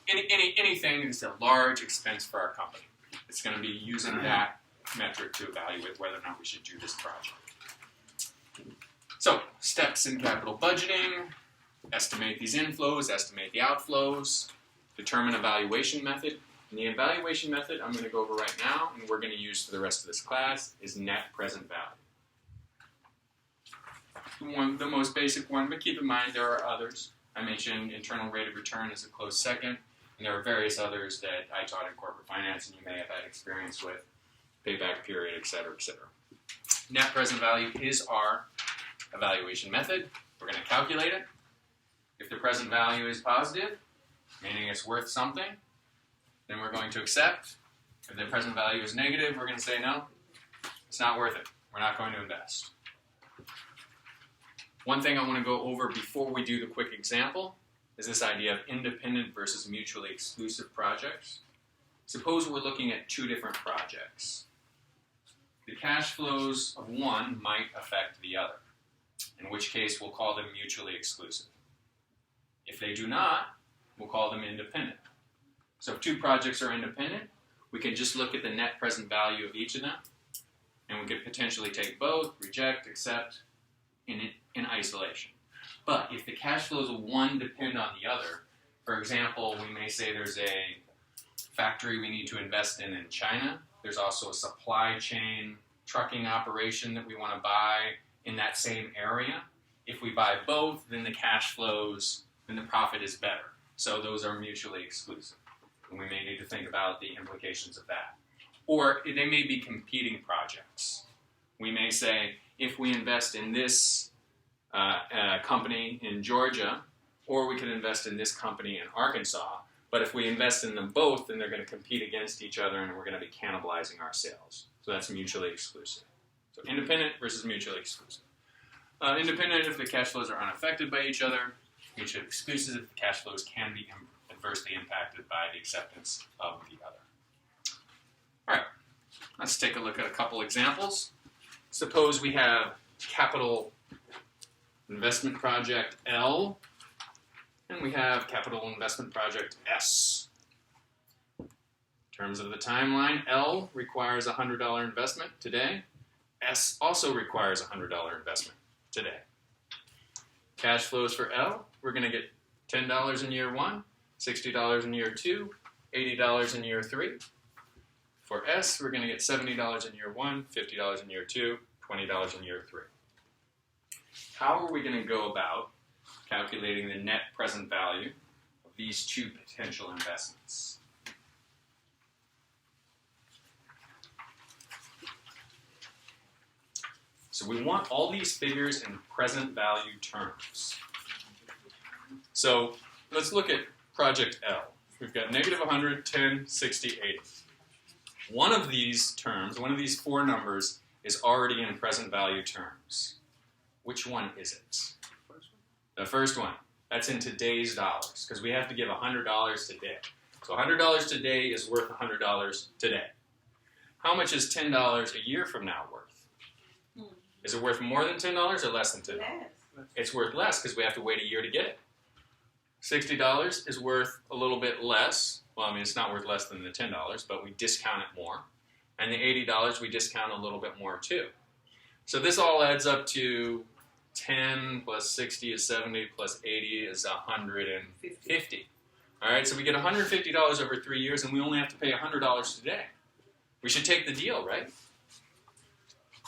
anything that's a large expense for our company. It's going to be using that metric to evaluate whether or not we should do this project. So, steps in capital budgeting, estimate these inflows, estimate the outflows, determine evaluation method. And the evaluation method I'm going to go over right now, and we're going to use for the rest of this class, is net present value. The most basic one, but keep in mind there are others. I mentioned internal rate of return is a close second. And there are various others that I taught in corporate finance and you may have had experience with, payback period, et cetera, et cetera. Net present value is our evaluation method. We're going to calculate it. If the present value is positive, meaning it's worth something, then we're going to accept. If the present value is negative, we're going to say no, it's not worth it. We're not going to invest. One thing I want to go over before we do the quick example is this idea of independent versus mutually exclusive projects. Suppose we're looking at two different projects. The cash flows of one might affect the other, in which case we'll call them mutually exclusive. If they do not, we'll call them independent. So if two projects are independent, we can just look at the net present value of each of them, and we could potentially take both, reject, accept in isolation. But if the cash flows of one depend on the other, for example, we may say there's a factory we need to invest in China. There's also a supply chain trucking operation that we want to buy in that same area. If we buy both, then the cash flows, then the profit is better. So those are mutually exclusive. And we may need to think about the implications of that. Or they may be competing projects. We may say, if we invest in this company in Georgia, or we could invest in this company in Arkansas, but if we invest in them both, then they're going to compete against each other and we're going to be cannibalizing our sales. So that's mutually exclusive. So independent versus mutually exclusive. Independent if the cash flows are unaffected by each other. Mutually exclusive if the cash flows can be adversely impacted by the acceptance of the other. All right, let's take a look at a couple examples. Suppose we have capital investment project L, and we have capital investment project S. In terms of the timeline, L requires a $100 investment today. S also requires a $100 investment today. Cash flows for L, we're going to get $10 in year 1, $60 in year 2, $80 in year 3. For S, we're going to get $70 in year 1, $50 in year 2, $20 in year 3. How are we going to go about calculating the net present value of these two potential investments? So we want all these figures in present value terms. So let's look at project L. We've got negative 100, 10, 60, 80. One of these terms, one of these four numbers, is already in present value terms. Which one is it? The first one. That's in today's dollars, because we have to give $100 today. So $100 today is worth $100 today. How much is $10 a year from now worth? Is it worth more than $10 or less than $10? Yes. It's worth less because we have to wait a year to get it. $60 is worth a little bit less. Well, I mean, it's not worth less than the $10, but we discount it more. And the $80 we discount a little bit more too. So this all adds up to 10 plus 60 is 70 plus 80 is 150. All right, so we get $150 over 3 years, and we only have to pay $100 today. We should take the deal, right?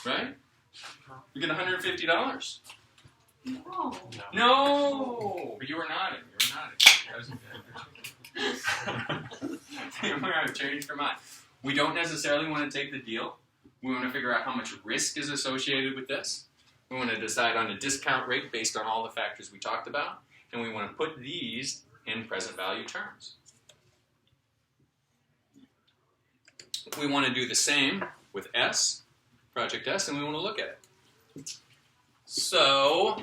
Right? We get $150. No. No! But you were nodding. You were nodding. We're going to change our mind. We don't necessarily want to take the deal. We want to figure out how much risk is associated with this. We want to decide on a discount rate based on all the factors we talked about. And we want to put these in present value terms. We want to do the same with S, project S, and we want to look at it. So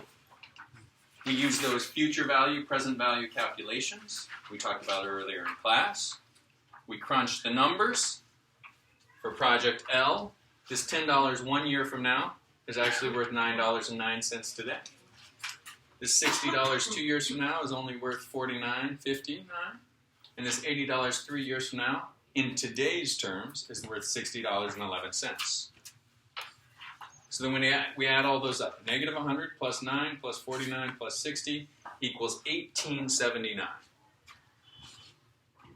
we use those future value, present value calculations we talked about earlier in class. We crunch the numbers for project L. This $10 1 year from now is actually worth $9.09 today. This $60 2 years from now is only worth $49.59. And this $80 3 years from now, in today's terms, is worth $60.11. So then when we add all those up, negative 100 plus 9 plus 49 plus 60 equals 1879.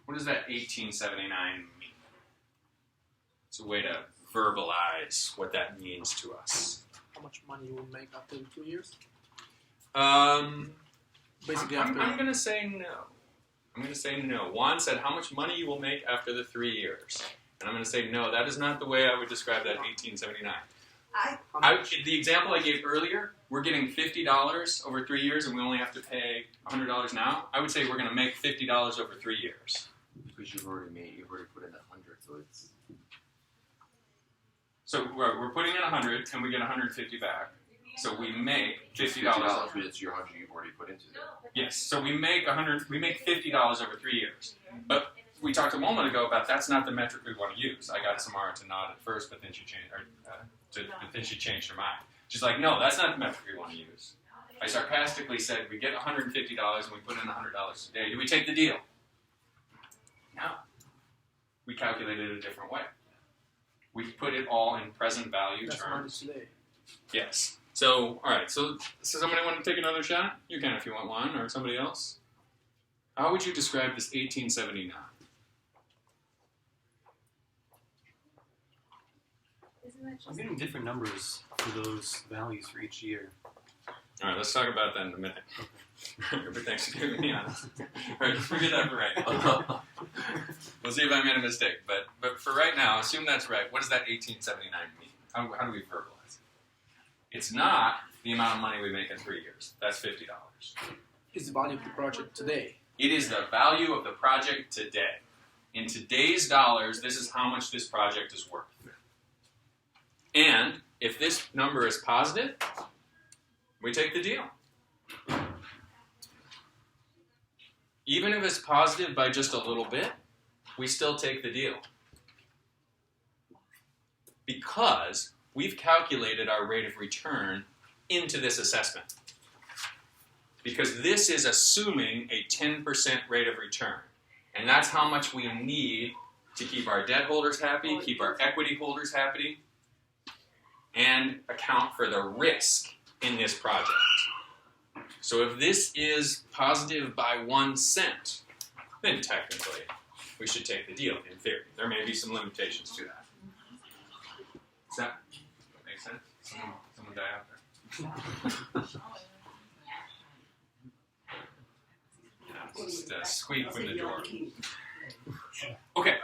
What does that 1879 mean? It's a way to verbalize what that means to us. How much money you will make after 2 years? Basically, I'm going to say no. I'm going to say no. Juan said how much money you will make after the 3 years. And I'm going to say no, that is not the way I would describe that 1879. The example I gave earlier, we're getting $50 over 3 years and we only have to pay $100 now. I would say we're going to make $50 over 3 years. Because you've already put in that 100, so it's. So we're putting in 100 and we get 150 back. So we make $50. But it's your 100 you've already put into it. Yes. So we make $50 over 3 years. But we talked a moment ago about that's not the metric we want to use. I got Samara to nod at first, but then she changed, but then she changed her mind. She's like, no, that's not the metric we want to use. I sarcastically said, we get $150 and we put in $100 today. Do we take the deal? No. We calculate it a different way. We put it all in present value That's money terms. today. Yes. So, all right. So somebody want to take another shot? You can if you want one, or somebody else. How would you describe this 1879? Isn't it I'm just getting different numbers for those values for each year. All right, let's talk about that in a minute. But thanks for giving me honest. All right, forget that for right now. We'll see if I made a mistake. But for right now, assume that's right. What does that 1879 mean? How do we verbalize it? It's not the amount of money we make in 3 years. That's $50. It's the value of the project today. It is the value of the project today. In today's dollars, this is how much this project is worth. And if this number is positive, we take the deal. Even if it's positive by just a little bit, we still take the deal. Because we've calculated our rate of return into this assessment. Because this is assuming a 10% rate of return. And that's how much we need to keep our debt holders happy, keep our equity holders happy, and account for the risk in this project. So if this is positive by 1 cent, then technically we should take the deal, in theory. There may be some limitations to that. Does that make sense? Someone die out there? Just a squeak from the door. Okay.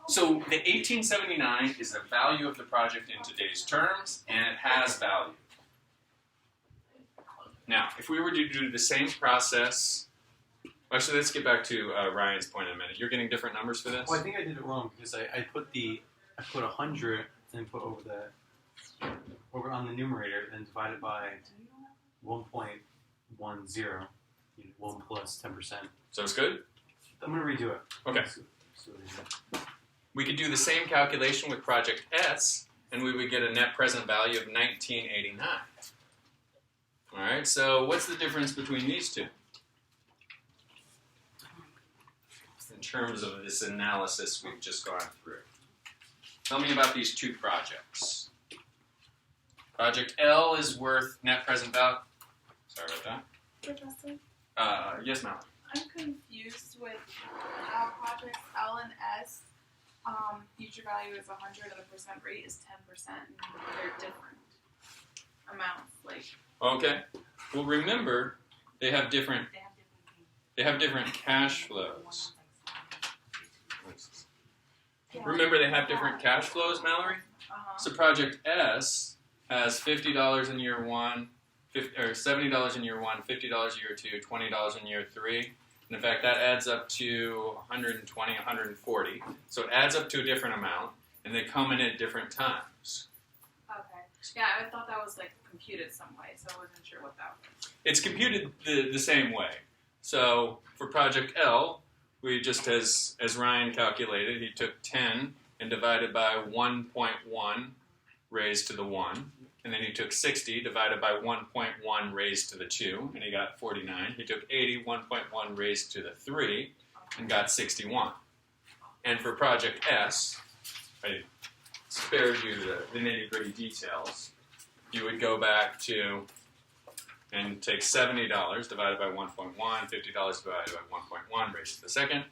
So the 1879 is the value of the project in today's terms, and it has value. Now, if we were to do the same process, actually, let's get back to Ryan's point in a minute. You're getting different numbers for this? Well, I think I did it wrong because I put 100 and put over on the numerator and divided by 1.10. 1 plus 10%. So it's good? I'm going to redo it. Okay. So We could do the same calculation with Project S, and we would get a net present value of 1989. All right, so what's the difference between these two? In terms of this analysis we've just gone through. Tell me about these two projects. Project L is worth net present value. Sorry about that. Professor? Yes, Mallory. I'm confused with how projects L and S, future value is 100 and the percent rate is 10%, and they're different amounts. Like, Okay. Well, remember, they have different cash flows. Remember, they have different cash flows, Mallory? So Project S has $50 in year one, or $70 in year one, $50 year two, $20 in year three. And in fact, that adds up to 120, 140. So it adds up to a different amount, and they come in at different times. okay. Yeah, I thought that was like computed some way, so I wasn't sure what that was. It's computed the same way. So for Project L, we just, as Ryan calculated, he took 10 and divided by 1.1 raised to the 1. And then he took 60 divided by 1.1 raised to the 2, and he got 49. He took 80, 1.1 raised to the 3, and got 61. And for Project S, I spared you the nitty-gritty details. You would go back to and take $70 divided by 1.1, $50 divided by 1.1 raised to the second,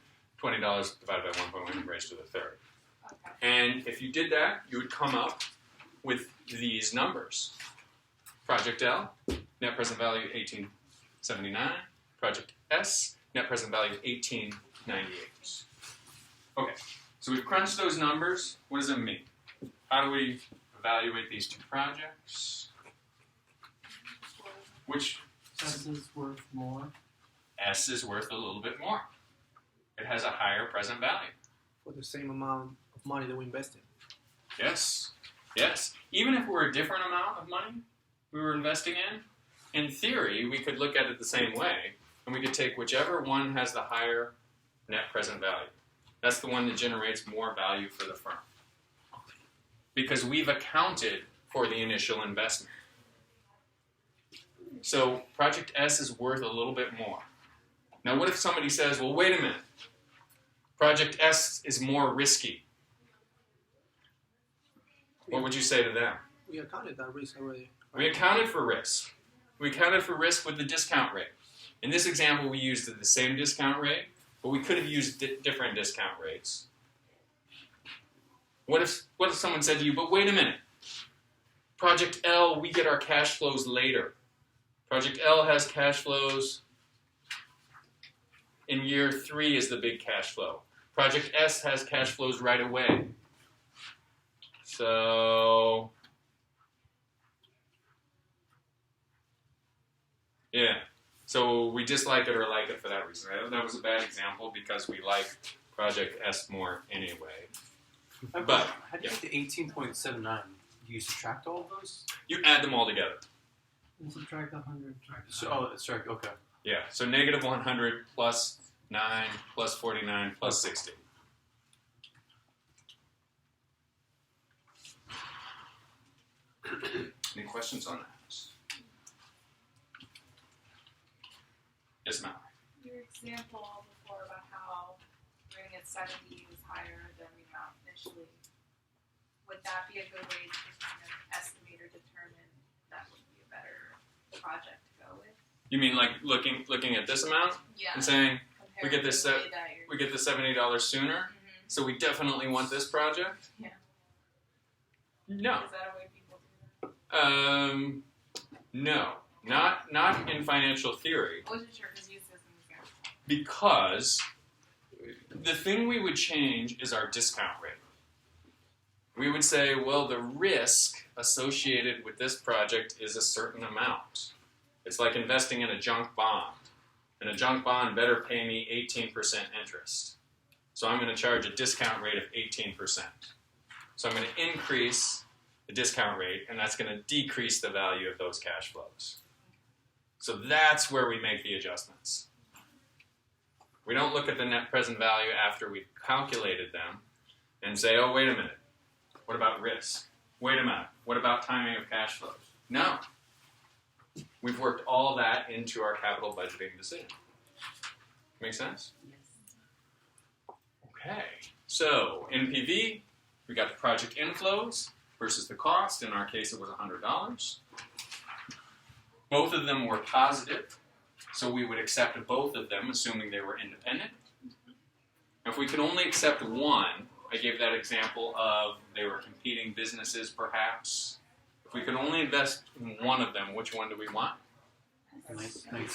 $20 divided by 1.1 raised to the third. Okay. And if you did that, you would come up with these numbers. Project L, net present value 1879. Project S, net present value 1898. Okay, so we've crunched those numbers. What does it mean? How do we evaluate these two projects? Which S is worth more. S is worth a little bit more. It has a higher present value. For the same amount of money that we invested. Yes. Yes. Even if we're a different amount of money we were investing in theory, we could look at it the same way, and we could take whichever one has the higher net present value. That's the one that generates more value for the firm. Because we've accounted for the initial investment. So project S is worth a little bit more. Now what if somebody says, well, wait a minute. Project S is more risky. What would you say to them? We accounted that risk already. We accounted for risk. We accounted for risk with the discount rate. In this example, we used the same discount rate, but we could have used different discount rates. What if someone said to you, but wait a minute. Project L, we get our cash flows later. Project L has cash flows in year 3 is the big cash flow. Project S has cash flows right away. So, yeah. So we dislike it or like it for that reason. Right? That was a bad example because we like Project S more anyway. But how do you get the 18.79? Do you subtract all of those? you add them all together. And subtract 100. So, that's right. Okay. Yeah. So negative 100 plus 9 plus 49 plus 60. Any questions on that? Yes, Mallory. Your example before about how rating at 70 is higher than the amount initially, would that be a good way to kind of estimate or determine that would be a better project to go with? You mean like looking at this amount Yeah. and saying Compared get to this the way that you're. we get the $70 sooner, so we definitely want this project? Yeah. No. Is that a way people do that? No, not in financial theory, I wasn't sure because you said something example. because the thing we would change is our discount rate. We would say, well, the risk associated with this project is a certain amount. It's like investing in a junk bond. And a junk bond better pay me 18% interest. So I'm going to charge a discount rate of 18%. So I'm going to increase the discount rate, and that's going to decrease the value of those cash flows. So that's where we make the adjustments. We don't look at the net present value after we've calculated them and say, oh, wait a minute. What about risk? Wait a minute. What about timing of cash flows? No. We've worked all that into our capital budgeting decision. Make sense? Okay. So, NPV, we got the project inflows versus the cost. In our case, it was $100. Both of them were positive, so we would accept both of them, assuming they were independent. If we could only accept one, I gave that example of they were competing businesses, perhaps. If we could only invest in one of them, which one do we want? 19.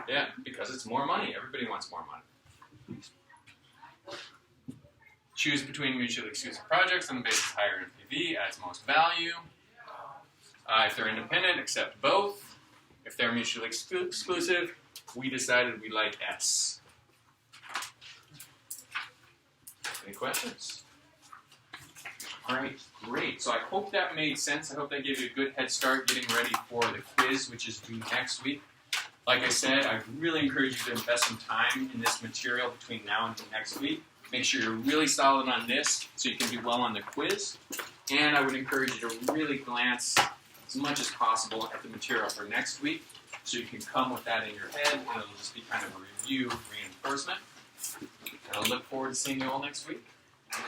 Yeah, because it's more money. Everybody wants more money. Choose between mutually exclusive projects on the basis higher NPV adds most value. If they're independent, accept both. If they're mutually exclusive, we decided we like S. Any questions? All right, great. So I hope that made sense. I hope that gave you a good head start getting ready for the quiz, which is due next week. Like I said, I really encourage you to invest some time in this material between now and next week. Make sure you're really solid on this so you can do well on the quiz. And I would encourage you to really glance as much as possible at the material for next week so you can come with that in your head and it'll just be kind of a review reinforcement. And I look forward to seeing you all next week.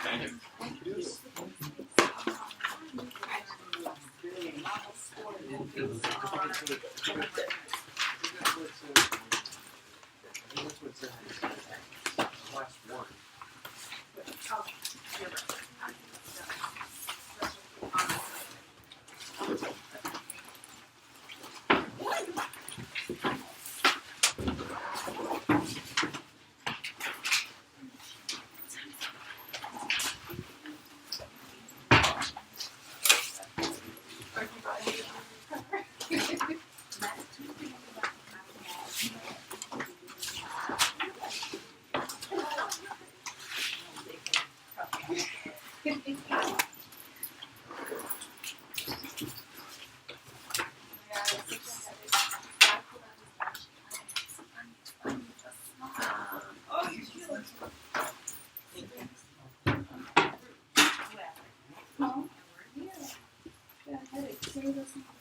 Thank you. Thank you. Maybe that's not